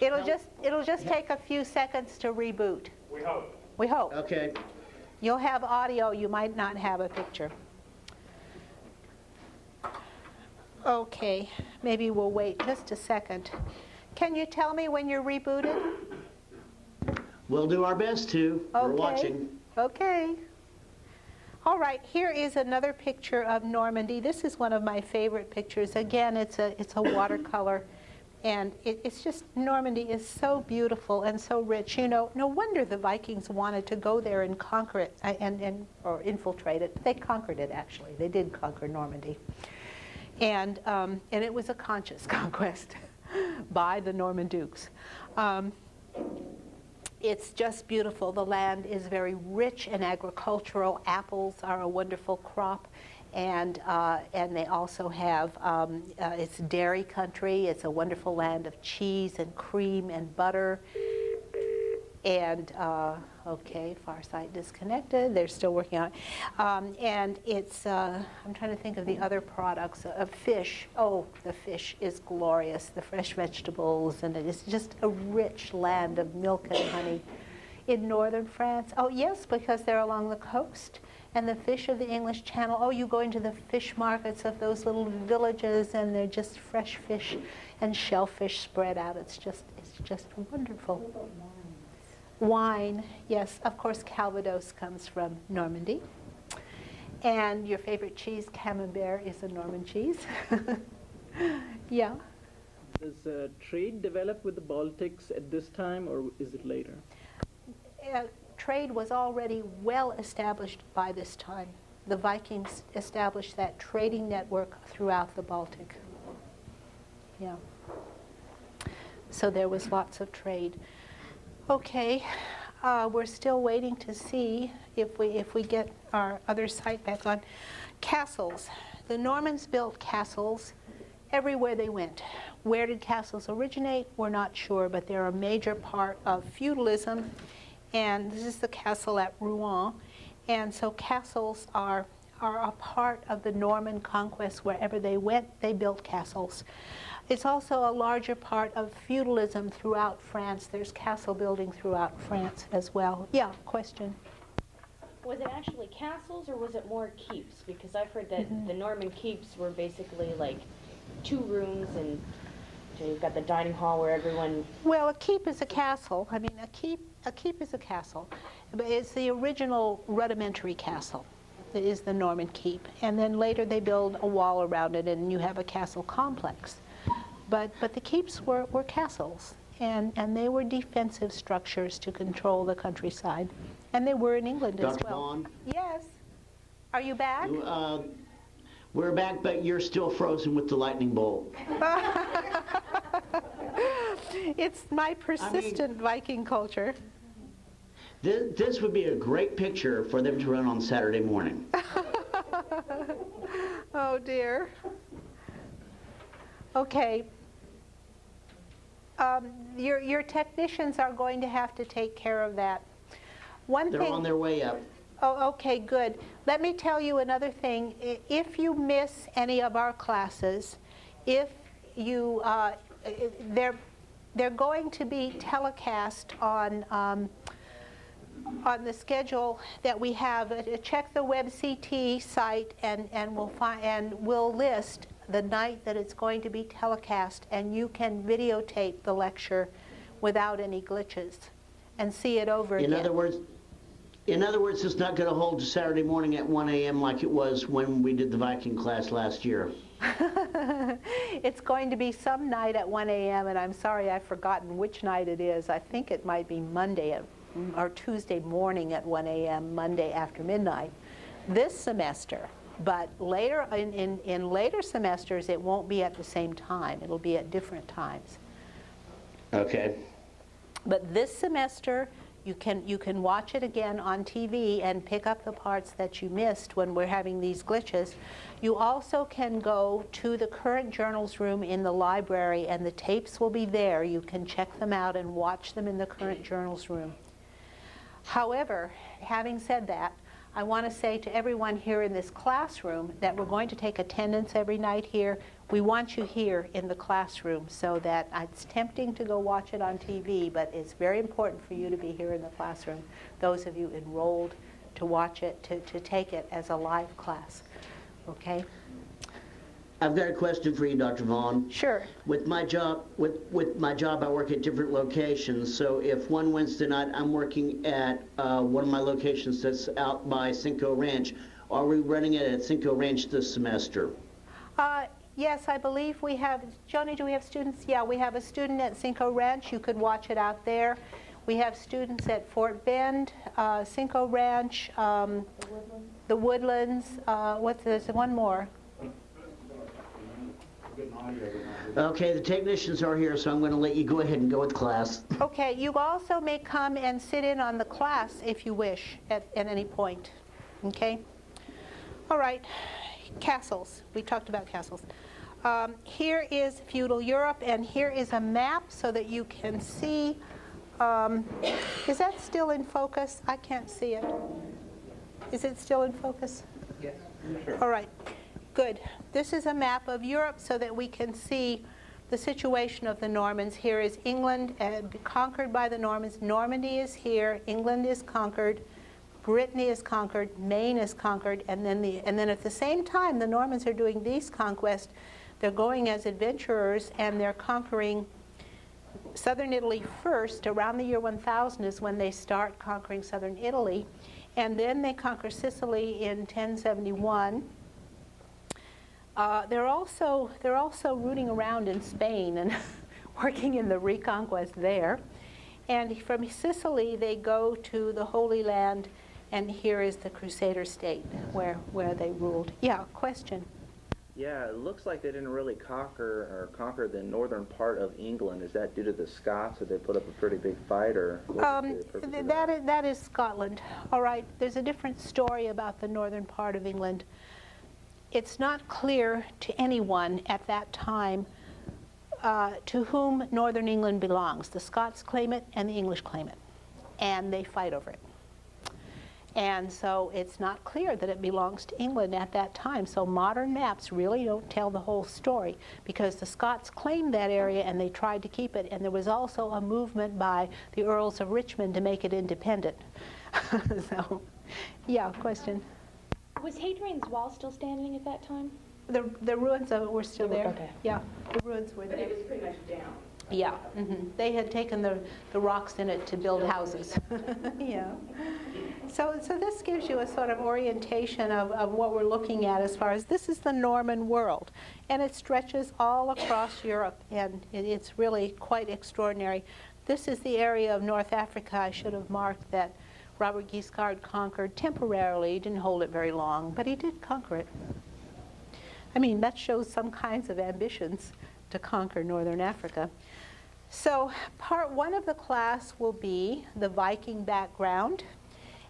It'll just take a few seconds to reboot. We hope. We hope. Okay. You'll have audio. You might not have a picture. Okay, maybe we'll wait just a second. Can you tell me when you're rebooted? We'll do our best to. Okay. We're watching. Okay. All right, here is another picture of Normandy. This is one of my favorite pictures. Again, it's a watercolor, and it's just, Normandy is so beautiful and so rich. No wonder the Vikings wanted to go there and conquer it or infiltrate it. They conquered it, actually. They did conquer Normandy, and it was a conscious conquest by the Norman dukes. It's just beautiful. The land is very rich and agricultural. Apples are a wonderful crop, and they also have it's dairy country. It's a wonderful land of cheese and cream and butter. And okay, far side disconnected. They're still working on it. And it's I'm trying to think of the other products of fish. Oh, the fish is glorious. The fresh vegetables, and it is just a rich land of milk and honey. In northern France, oh yes, because they're along the coast, and the fish of the English Channel. Oh, you go into the fish markets of those little villages, and they're just fresh fish and shellfish spread out. It's just wonderful. Wine, yes, of course, Calvados comes from Normandy. And your favorite cheese, Camembert, is a Norman cheese. Yeah. Does trade develop with the Baltics at this time, or is it later? Trade was already well established by this time. The Vikings established that trading network throughout the Baltic. Yeah. So there was lots of trade. Okay, we're still waiting to see if we get our other site back on. Castles. The Normans built castles everywhere they went. Where did castles originate? We're not sure, but they're a major part of feudalism. And this is the castle at Rouen. And so castles are a part of the Norman conquest. Wherever they went, they built castles. It's also a larger part of feudalism throughout France. There's castle building throughout France as well. Yeah, question. Was it actually castles, or was it more keeps? Because I've heard that the Norman keeps were basically like 2 rooms, and you've got the dining hall where everyone... Well, a keep is a castle. I mean, a keep is a castle. But it's the original rudimentary castle. It is the Norman keep. And then later they build a wall around it, and you have a castle complex. But the keeps were castles, and they were defensive structures to control the countryside. And they were in England as well. Dr. Vaughn? Yes. Are you back? We're back, but you're still frozen with the lightning bolt. It's my persistent Viking culture. This would be a great picture for them to run on Saturday morning. Oh, dear. Okay. Your technicians are going to have to take care of that. They're on their way up. Oh, okay, good. Let me tell you another thing. If you miss any of our classes, if you, they're going to be telecast on the schedule that we have. Check the WebCT site, and we'll list the night that it's going to be telecast, and you can videotape the lecture without any glitches and see it over again. In other words, it's not going to hold Saturday morning at 1 a.m. like it was when we did the Viking class last year. It's going to be some night at 1 a.m., and I'm sorry I've forgotten which night it is. I think it might be Monday or Tuesday morning at 1 a.m., Monday after midnight this semester. But later, in later semesters, it won't be at the same time. It'll be at different times. Okay. But this semester, You can watch it again on TV and pick up the parts that you missed when we're having these glitches. You also can go to the current journals room in the library, and the tapes will be there. You can check them out and watch them in the current journals room. However, having said that, I want to say to everyone here in this classroom that we're going to take attendance every night here. We want you here in the classroom, so that it's tempting to go watch it on TV, but it's very important for you to be here in the classroom, those of you enrolled to watch it, to take it as a live class. Okay? I've got a question for you, Dr. Vaughn. Sure. With my job, I work at different locations. So if one Wednesday night I'm working at one of my locations that's out by Cinco Ranch, are we running it at Cinco Ranch this semester? Yes, I believe we have. Joni, do we have students? Yeah, we have a student at Cinco Ranch. You could watch it out there. We have students at Fort Bend, Cinco Ranch, the Woodlands. There's one more. Okay, the technicians are here, so I'm going to let you go ahead and go with class. Okay, you also may come and sit in on the class if you wish at any point. Okay? All right, castles. We talked about castles. Here is feudal Europe, and here is a map so that you can see. Is that still in focus? I can't see it. Is it still in focus? Yes, sure. All right. Good. This is a map of Europe so that we can see the situation of the Normans. Here is England conquered by the Normans. Normandy is here. England is conquered. Brittany is conquered. Maine is conquered. And then at the same time, the Normans are doing these conquests. They're going as adventurers, and they're conquering southern Italy first. Around the year 1000 is when they start conquering southern Italy. And then they conquer Sicily in 1071. They're also rooting around in Spain and working in the reconquest there. And from Sicily, they go to the Holy Land, and here is the Crusader state where they ruled. Yeah, question? Yeah, it looks like they didn't really conquer the northern part of England. Is that due to the Scots, or they put up a pretty big fight, or that is Scotland. All right, there's a different story about the northern part of England. It's not clear to anyone at that time to whom northern England belongs. The Scots claim it and the English claim it, and they fight over it. And so it's not clear that it belongs to England at that time. So modern maps really don't tell the whole story, because the Scots claimed that area and they tried to keep it, and there was also a movement by the Earls of Richmond to make it independent. So, yeah, question? Was Hadrian's Wall still standing at that time? The ruins of it were still there. Okay. Yeah, the ruins were there. But it was pretty much down. Yeah, they had taken the rocks in it to build houses. Yeah. So this gives you a sort of orientation of what we're looking at as far as this is the Norman world. And it stretches all across Europe, and it's really quite extraordinary. This is the area of North Africa I should have marked that Robert Guiscard conquered temporarily. He didn't hold it very long, but he did conquer it. I mean, that shows some kinds of ambitions to conquer northern Africa. So part one of the class will be the Viking background,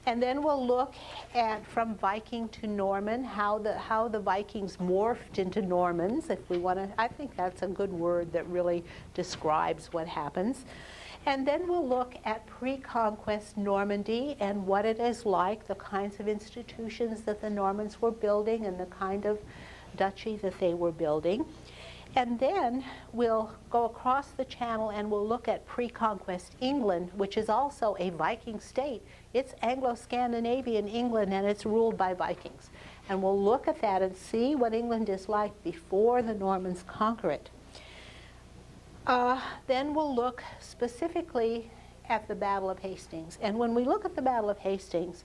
and then we'll look at from Viking to Norman, how the Vikings morphed into Normans, if we want to. I think that's a good word that really describes what happens. And then we'll look at pre-conquest Normandy and what it is like, the kinds of institutions that the Normans were building and the kind of duchy that they were building. And then we'll go across the channel and we'll look at pre-conquest England, which is also a Viking state. It's Anglo-Scandinavian England, and it's ruled by Vikings. And we'll look at that and see what England is like before the Normans conquer it. Then we'll look specifically at the Battle of Hastings. And when we look at the Battle of Hastings,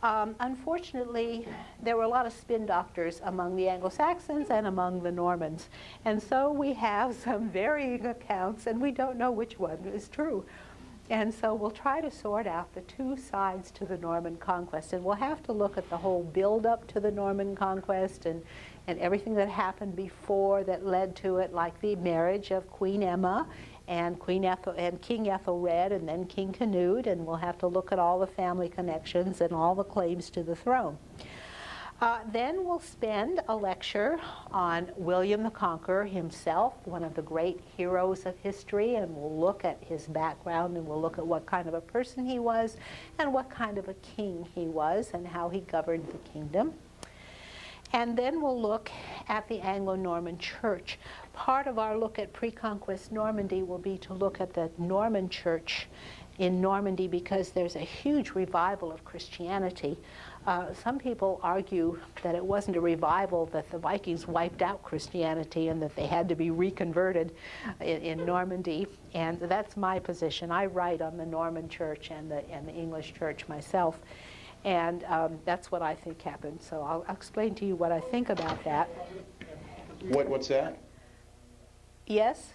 unfortunately, there were a lot of spin doctors among the Anglo-Saxons and among the Normans. And so we have some varying accounts, and we don't know which one is true. And so we'll try to sort out the two sides to the Norman conquest. And we'll have to look at the whole build-up to the Norman conquest and everything that happened before that led to it, like the marriage of Queen Emma and Queen Ethel and King Ethelred, and then King Canute, and we'll have to look at all the family connections and all the claims to the throne. Then we'll spend a lecture on William the Conqueror himself, one of the great heroes of history, and we'll look at his background, and we'll look at what kind of a person he was and what kind of a king he was and how he governed the kingdom. And then we'll look at the Anglo-Norman Church. Part of our look at pre-conquest Normandy will be to look at the Norman Church in Normandy, because there's a huge revival of Christianity. Some people argue that it wasn't a revival, that the Vikings wiped out Christianity and that they had to be reconverted in Normandy. And that's my position. I write on the Norman Church and the English Church myself. And that's what I think happened. So I'll explain to you what I think about that. What's that? Yes?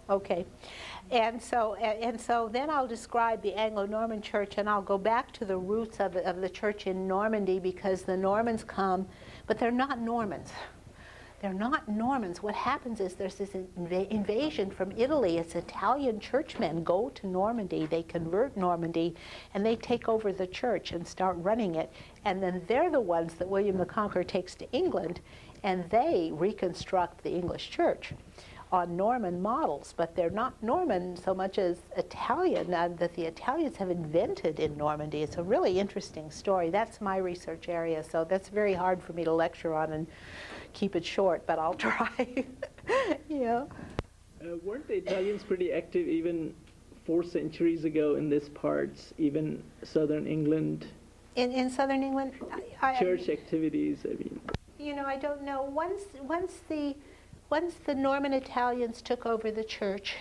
Okay. And so then I'll describe the Anglo-Norman Church, and I'll go back to the roots of the church in Normandy, because the Normans come, but they're not Normans. They're not Normans. What happens is there's this invasion from Italy. It's Italian churchmen go to Normandy. They convert Normandy, and they take over the church and start running it. And then they're the ones that William the Conqueror takes to England, and they reconstruct the English church on Norman models. But they're not Norman so much as Italian, that the Italians have invented in Normandy. It's a really interesting story. That's my research area, so that's very hard for me to lecture on and keep it short, but I'll try. Yeah. Weren't the Italians pretty active even 4 centuries ago in this parts, even southern England? In southern England? Church activities, I mean. You know, I don't know. Once the Norman Italians took over the church,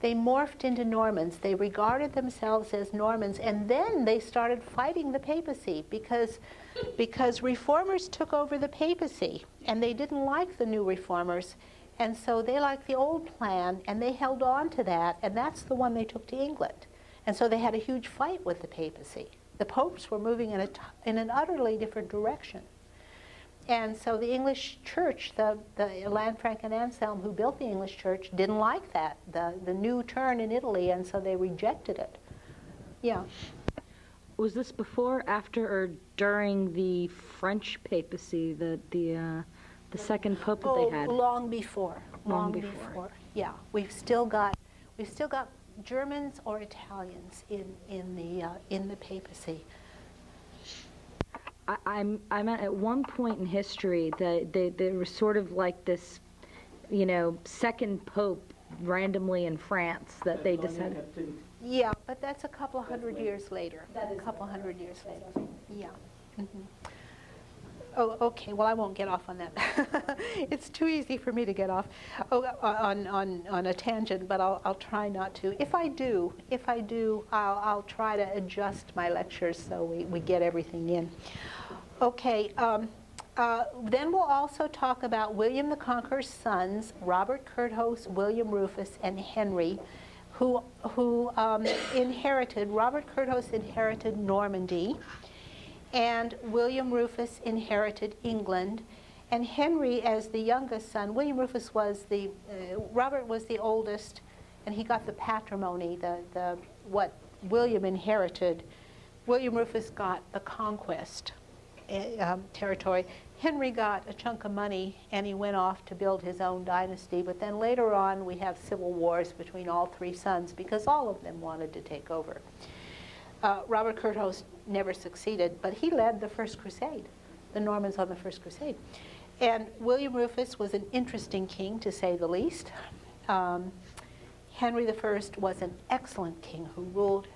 they morphed into Normans. They regarded themselves as Normans, and then they started fighting the papacy because reformers took over the papacy, and they didn't like the new reformers, and so they liked the old plan, and they held on to that, and that's the one they took to England. And so they had a huge fight with the papacy. The popes were moving in an utterly different direction. And so the English church, the Lanfranc and Anselm, who built the English church, didn't like that, the new turn in Italy, and so they rejected it. Yeah. Was this before, after, or during the French papacy, the second pope that they had? Long before. Long before. Yeah, we've still got Germans or Italians in the papacy. I'm at one point in history that there was sort of like this, you know, second pope randomly in France that they decided. Yeah, but that's a couple hundred years later. A couple hundred years later. Yeah. Mm-hmm. Oh, okay. Well, I won't get off on that. It's too easy for me to get off on a tangent, but I'll try not to. If I do, I'll try to adjust my lectures so we get everything in. Okay. Then we'll also talk about William the Conqueror's sons, Robert Curthose, William Rufus, and Henry, who inherited. Robert Curthose inherited Normandy, and William Rufus inherited England, and Henry as the youngest son. William Rufus was Robert was the oldest, and he got the patrimony, what William inherited. William Rufus got the conquest territory. Henry got a chunk of money, and he went off to build his own dynasty, but then later on we have civil wars between all 3 sons because all of them wanted to take over. Robert Curthose never succeeded, but he led the First Crusade, the Normans on the First Crusade. And William Rufus was an interesting king, to say the least. Henry I was an excellent king who ruled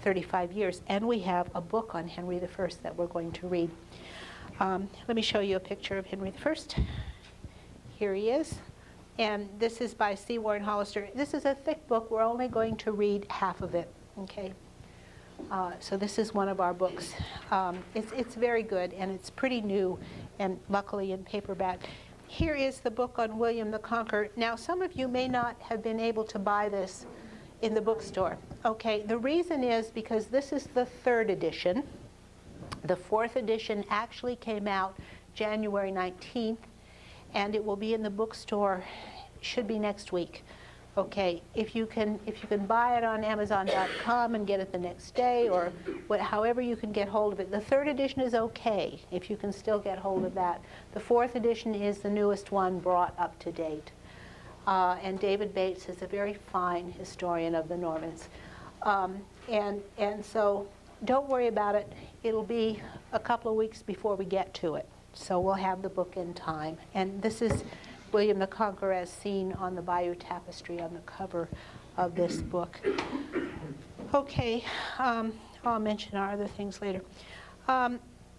35 years, and we have a book on Henry I that we're going to read. Let me show you a picture of Henry I. Here he is. And this is by C. Warren Hollister. This is a thick book. We're only going to read half of it, okay? So this is one of our books. It's very good, and it's pretty new, and luckily in paperback. Here is the book on William the Conqueror. Now, some of you may not have been able to buy this in the bookstore. Okay, the reason is because this is the 3rd edition. The 4th edition actually came out January 19th, and it will be in the bookstore, should be next week. Okay, if you can buy it on Amazon.com and get it the next day, or however you can get hold of it. The 3rd edition is okay, if you can still get hold of that. The 4th edition is the newest one, brought up to date. And David Bates is a very fine historian of the Normans. And so don't worry about it. It'll be a couple of weeks before we get to it. So we'll have the book in time. And this is William the Conqueror as seen on the Bayeux Tapestry on the cover of this book. Okay, I'll mention our other things later.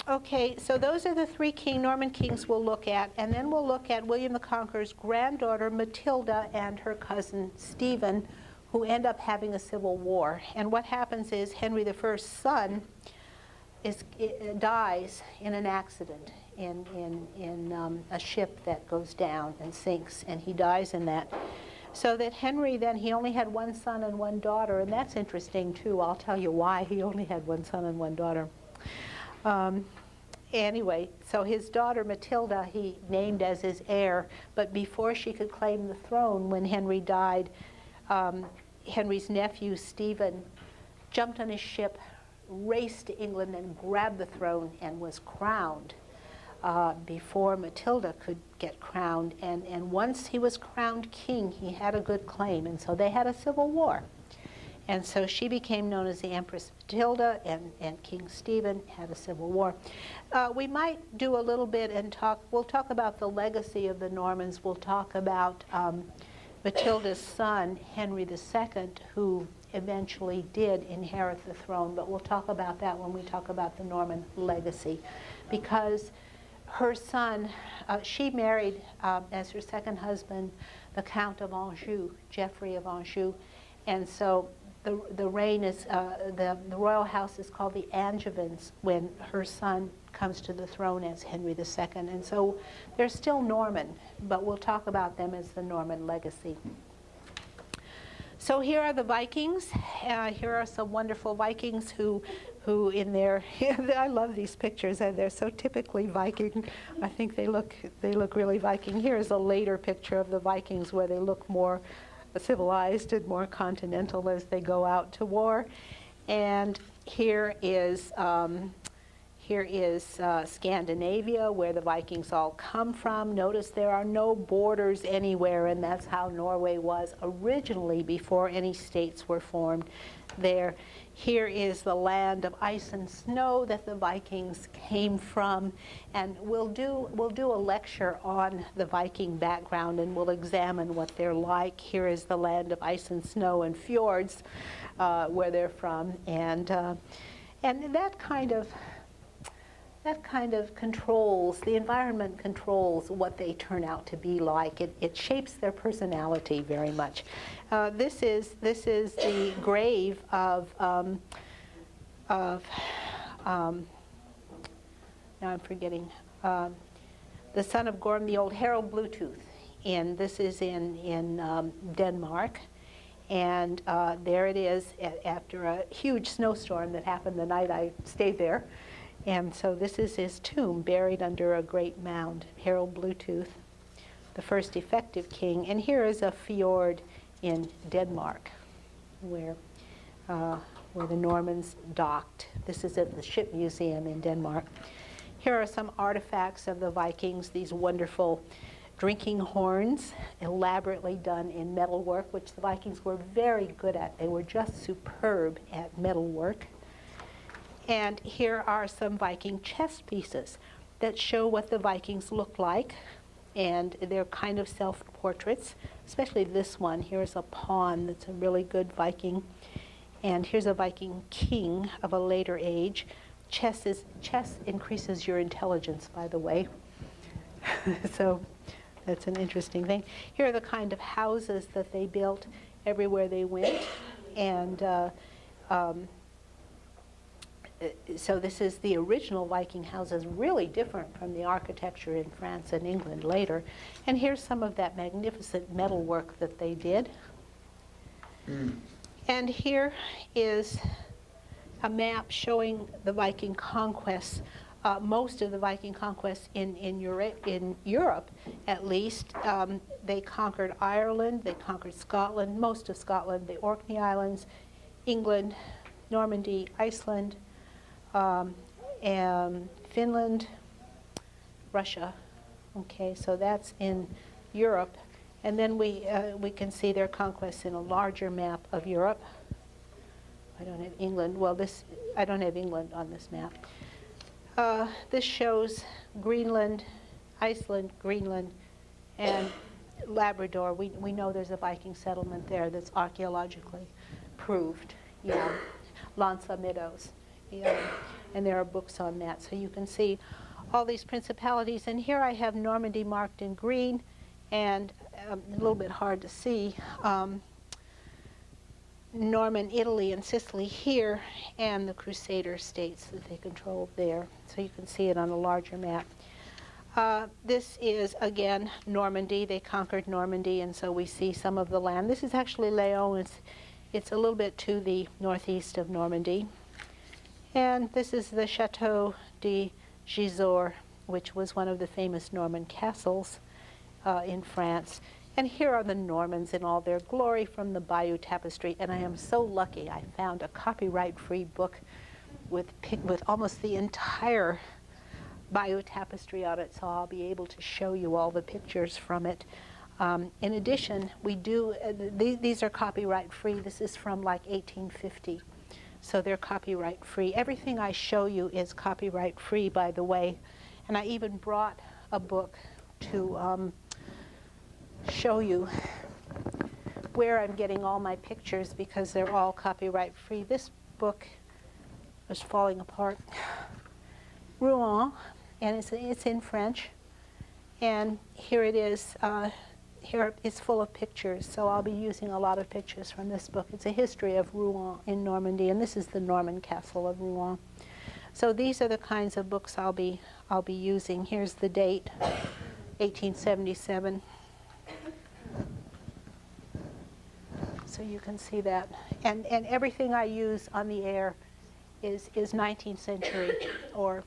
Okay, so those are the 3 Norman kings we'll look at, and then we'll look at William the Conqueror's granddaughter Matilda and her cousin Stephen, who end up having a civil war. And what happens is Henry I's son dies in an accident in a ship that goes down and sinks, and he dies in that. So that Henry then, he only had 1 son and 1 daughter, and that's interesting too. I'll tell you why he only had 1 son and 1 daughter. Anyway, so his daughter Matilda he named as his heir, but before she could claim the throne, when Henry died, Henry's nephew Stephen jumped on his ship, raced to England and grabbed the throne and was crowned before Matilda could get crowned. And once he was crowned king, he had a good claim, and so they had a civil war. And so she became known as the Empress Matilda, and King Stephen had a civil war. We might do a little bit and we'll talk about the legacy of the Normans. We'll talk about Matilda's son, Henry II, who eventually did inherit the throne, but we'll talk about that when we talk about the Norman legacy. Because her son, she married as her second husband, the Count of Anjou, Geoffrey of Anjou, and so the reign is, the royal house is called the Angevins when her son comes to the throne as Henry II. And so they're still Norman, but we'll talk about them as the Norman legacy. So here are the Vikings. Here are some wonderful Vikings who in their, I love these pictures, and they're so typically Viking. I think they look really Viking. Here is a later picture of the Vikings where they look more civilized and more continental as they go out to war. And here is Scandinavia, where the Vikings all come from. Notice there are no borders anywhere, and that's how Norway was originally before any states were formed there. Here is the land of ice and snow that the Vikings came from, and we'll do a lecture on the Viking background, and we'll examine what they're like. Here is the land of ice and snow and fjords, where they're from, and that kind of controls, the environment controls what they turn out to be like. It shapes their personality very much. This is the grave of now I'm forgetting, the son of Gorm the Old, Harold Bluetooth, and this is in Denmark. And there it is after a huge snowstorm that happened the night I stayed there. And so this is his tomb, buried under a great mound, Harold Bluetooth, the first effective king. And here is a fjord in Denmark, where the Normans docked. This is at the Ship Museum in Denmark. Here are some artifacts of the Vikings, these wonderful drinking horns, elaborately done in metalwork, which the Vikings were very good at. They were just superb at metalwork. And here are some Viking chess pieces that show what the Vikings looked like, and they're kind of self-portraits, especially this one. Here's a pawn that's a really good Viking, and here's a Viking king of a later age. Chess increases your intelligence, by the way. So that's an interesting thing. Here are the kind of houses that they built everywhere they went, and so this is the original Viking houses, really different from the architecture in France and England later. And here's some of that magnificent metalwork that they did. And here is a map showing the Viking conquests most of the Viking conquests in Europe, at least. They conquered Ireland, they conquered Scotland, most of Scotland, the Orkney Islands, England, Normandy, Iceland, and Finland, Russia. Okay, so that's in Europe. And then we can see their conquests in a larger map of Europe. I don't have England. Well, I don't have England on this map. This shows Greenland, Iceland, Greenland, and Labrador. We know there's a Viking settlement there that's archaeologically proved. Yeah, Lanza Meadows. Yeah, and there are books on that, so you can see all these principalities. And here I have Normandy marked in green, and a little bit hard to see. Norman Italy and Sicily here, and the Crusader states that they controlled there. So you can see it on a larger map. This is, again, Normandy. They conquered Normandy, and so we see some of the land. This is actually Lyon. It's a little bit to the northeast of Normandy. And this is the Chateau de Gisors, which was one of the famous Norman castles in France. And here are the Normans in all their glory from the Bayeux Tapestry. And I am so lucky I found a copyright-free book with almost the entire Bayeux Tapestry on it, so I'll be able to show you all the pictures from it. In addition, we do, these are copyright-free. This is from like 1850, so they're copyright-free. Everything I show you is copyright-free, by the way. And I even brought a book to show you where I'm getting all my pictures, because they're all copyright free. This book is falling apart. Rouen, and it's in French. And here it is. Here it's full of pictures, so I'll be using a lot of pictures from this book. It's a history of Rouen in Normandy, and this is the Norman castle of Rouen. So these are the kinds of books I'll be using. Here's the date, 1877. So you can see that. And everything I use on the air is 19th century or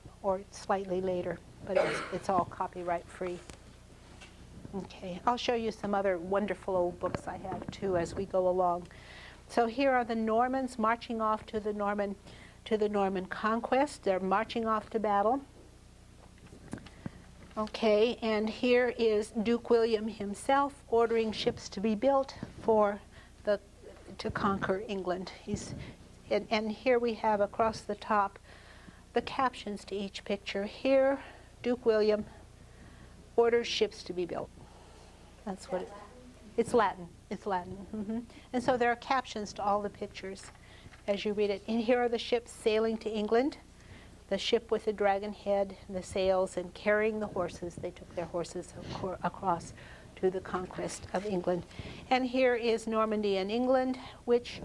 slightly later, but it's all copyright free. Okay, I'll show you some other wonderful old books I have too as we go along. So here are the Normans marching off to the Norman conquest. They're marching off to battle. Okay, and here is Duke William himself ordering ships to be built to conquer England. And here we have across the top the captions to each picture. Here, Duke William orders ships to be built. That's what it's Latin. It's Latin. Mm-hmm. And so there are captions to all the pictures as you read it. And here are the ships sailing to England. The ship with the dragon head, the sails, and carrying the horses. They took their horses across to the conquest of England. And here is Normandy and England, which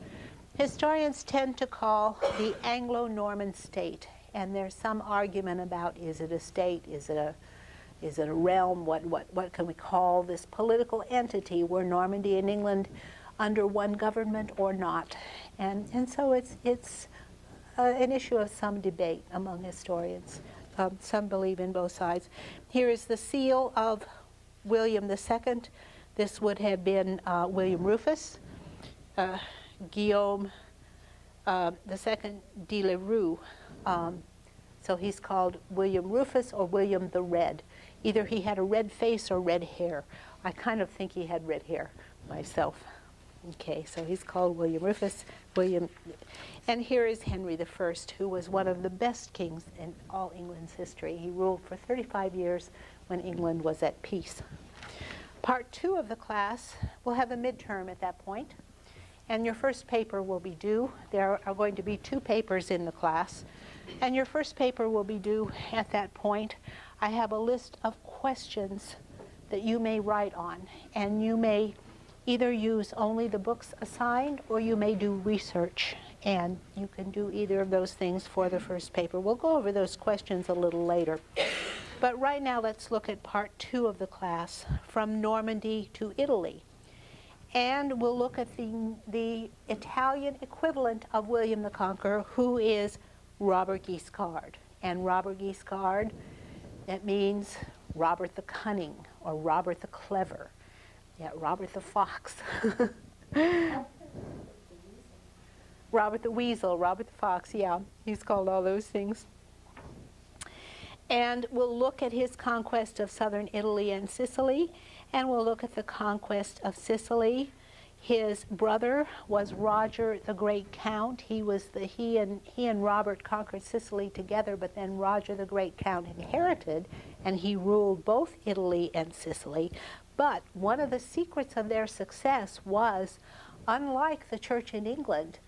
historians tend to call the Anglo-Norman state. And there's some argument about, is it a state, is it a realm, what can we call this political entity? Were Normandy and England under one government or not? And so it's an issue of some debate among historians. Some believe in both sides. Here is the seal of William II. This would have been William Rufus, Guillaume II de la Rue. So he's called William Rufus or William the Red. Either he had a red face or red hair. I kind of think he had red hair myself. Okay, so he's called William Rufus, and here is Henry I, who was one of the best kings in all England's history. He ruled for 35 years when England was at peace. Part 2 of the class will have a midterm at that point, and your first paper will be due. There are going to be 2 papers in the class, and your first paper will be due at that point. I have a list of questions that you may write on, and you may either use only the books assigned, or you may do research, and you can do either of those things for the first paper. We'll go over those questions a little later. But right now, let's look at part 2 of the class, from Normandy to Italy. And we'll look at the Italian equivalent of William the Conqueror, who is Robert Guiscard. And Robert Guiscard, that means Robert the Cunning or Robert the Clever. Yeah, Robert the Fox. Robert the Weasel, Robert the Fox, yeah, he's called all those things. And we'll look at his conquest of southern Italy and Sicily, and we'll look at the conquest of Sicily. His brother was Roger the Great Count. He and Robert conquered Sicily together, but then Roger the Great Count inherited, and he ruled both Italy and Sicily. But one of the secrets of their success was, unlike the church in England,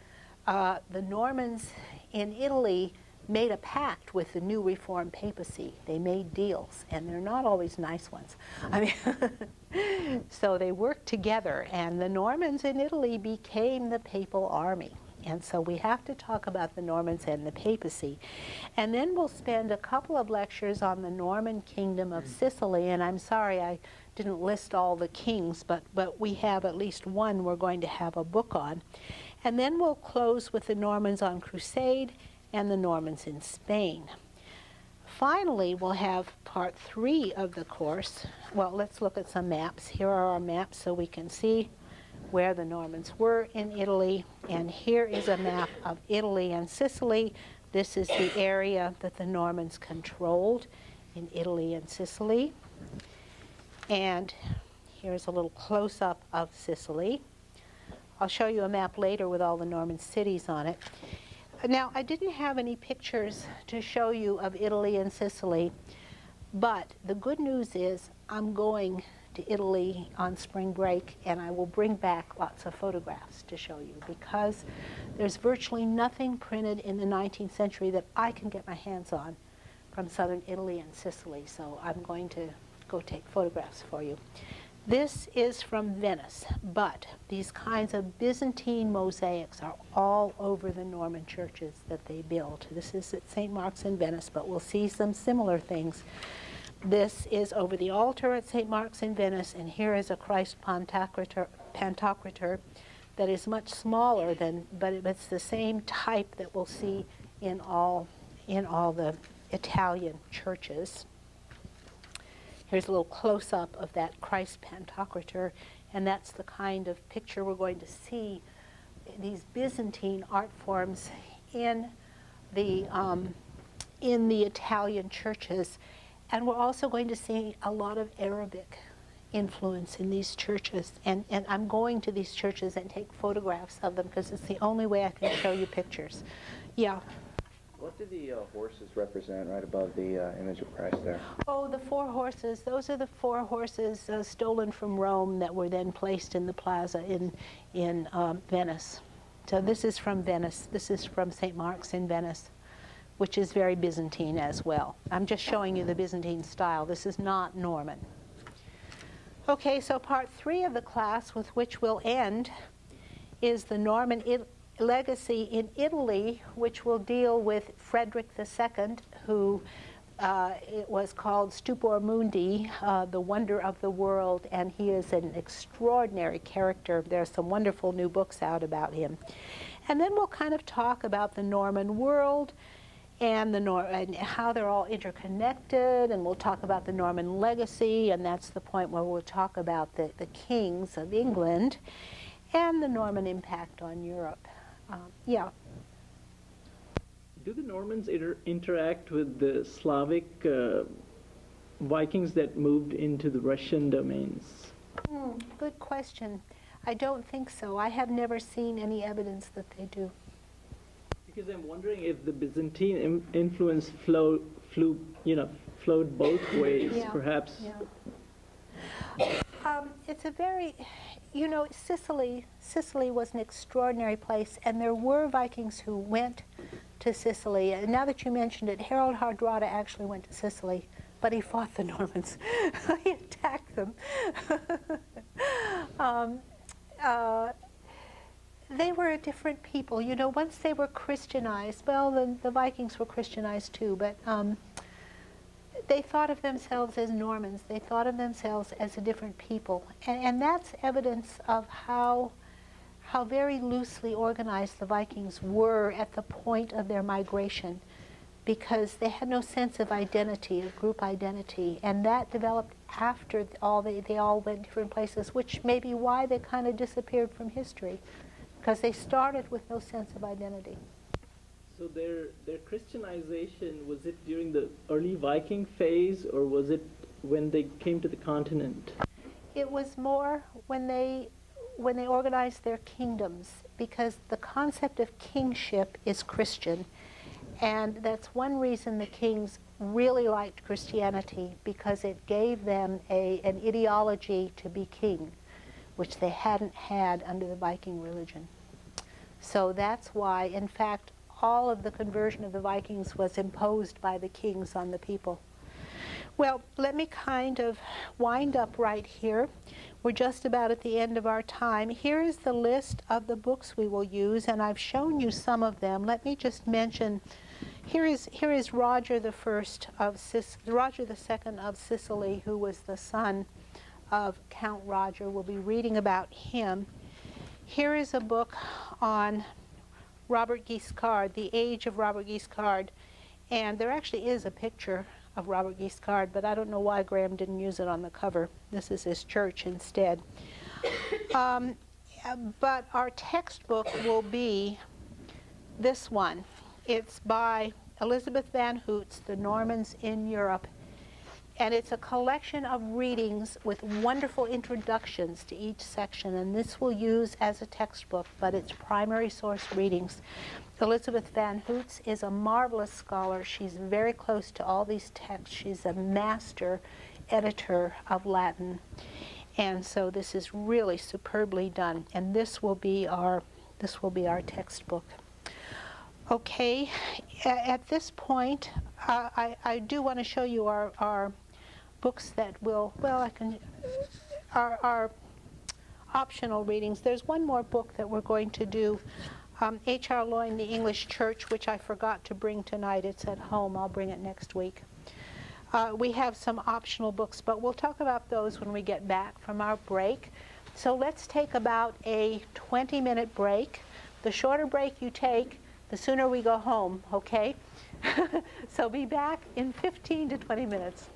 the Normans in Italy made a pact with the new Reformed papacy. They made deals, and they're not always nice ones. I mean, so they worked together, and the Normans in Italy became the papal army. And so we have to talk about the Normans and the papacy. And then we'll spend a couple of lectures on the Norman kingdom of Sicily, and I'm sorry I didn't list all the kings, but we have at least one we're going to have a book on. And then we'll close with the Normans on Crusade and the Normans in Spain. Finally, we'll have part 3 of the course. Well, let's look at some maps. Here are our maps so we can see where the Normans were in Italy. And here is a map of Italy and Sicily. This is the area that the Normans controlled in Italy and Sicily. And here's a little close-up of Sicily. I'll show you a map later with all the Norman cities on it. Now, I didn't have any pictures to show you of Italy and Sicily, but the good news is I'm going to Italy on spring break, and I will bring back lots of photographs to show you, because there's virtually nothing printed in the 19th century that I can get my hands on from southern Italy and Sicily, so I'm going to go take photographs for you. This is from Venice, but these kinds of Byzantine mosaics are all over the Norman churches that they built. This is at St. Mark's in Venice, but we'll see some similar things. This is over the altar at St. Mark's in Venice, and here is a Christ Pantocrator that is much smaller than, but it's the same type that we'll see in all the Italian churches. Here's a little close-up of that Christ Pantocrator, and that's the kind of picture we're going to see, these Byzantine art forms in the Italian churches. And we're also going to see a lot of Arabic influence in these churches. And I'm going to these churches and take photographs of them because it's the only way I can show you pictures. Yeah. What do the horses represent right above the image of Christ there? Oh, the 4 horses. Those are the 4 horses stolen from Rome that were then placed in the plaza in Venice. So this is from Venice. This is from St. Mark's in Venice, which is very Byzantine as well. I'm just showing you the Byzantine style. This is not Norman. Okay, so part 3 of the class with which we'll end is the Norman legacy in Italy, which will deal with Frederick II, who it was called Stupor Mundi, the wonder of the world, and he is an extraordinary character. There are some wonderful new books out about him. And then we'll kind of talk about the Norman world and and how they're all interconnected, and we'll talk about the Norman legacy, and that's the point where we'll talk about the kings of England and the Norman impact on Europe. Yeah. Do the Normans interact with the Slavic Vikings that moved into the Russian domains? Good question. I don't think so. I have never seen any evidence that they do. Because I'm wondering if the Byzantine influence flowed both ways, yeah. Perhaps. Yeah. It's a very, Sicily was an extraordinary place, and there were Vikings who went to Sicily. And now that you mentioned it, Harold Hardrada actually went to Sicily, but he fought the Normans. He attacked them. They were a different people. Once they were Christianized, well, the Vikings were Christianized too, but they thought of themselves as Normans. They thought of themselves as a different people. And that's evidence of how very loosely organized the Vikings were at the point of their migration. because they had no sense of identity, of group identity, and that developed after they all went different places, which may be why they kind of disappeared from history, because they started with no sense of identity. So their Christianization, was it during the early Viking phase, or was it when they came to the continent? It was more when they organized their kingdoms, because the concept of kingship is Christian. And that's one reason the kings really liked Christianity, because it gave them an ideology to be king, which they hadn't had under the Viking religion. So that's why, in fact, all of the conversion of the Vikings was imposed by the kings on the people. Well, let me kind of wind up right here. We're just about at the end of our time. Here is the list of the books we will use, and I've shown you some of them. Let me just mention, here is Roger the II of Sicily, who was the son of Count Roger. We'll be reading about him. Here is a book on Robert Guiscard, the age of Robert Guiscard, and there actually is a picture of Robert Guiscard, but I don't know why Graham didn't use it on the cover. This is his church instead. But our textbook will be this one. It's by Elizabeth Van Hoots, The Normans in Europe, and it's a collection of readings with wonderful introductions to each section, and this we'll use as a textbook, but it's primary source readings. Elizabeth Van Hoots is a marvelous scholar. She's very close to all these texts. She's a master editor of Latin, and so this is really superbly done, and this will be our textbook. Okay, at this point, I do want to show you our books that will, our optional readings. There's one more book that we're going to do, H.R. Loyne, The English Church, which I forgot to bring tonight. It's at home. I'll bring it next week. We have some optional books, but we'll talk about those when we get back from our break. So let's take about a 20-minute break. The shorter break you take, the sooner we go home, okay? So be back in 15 to 20 minutes.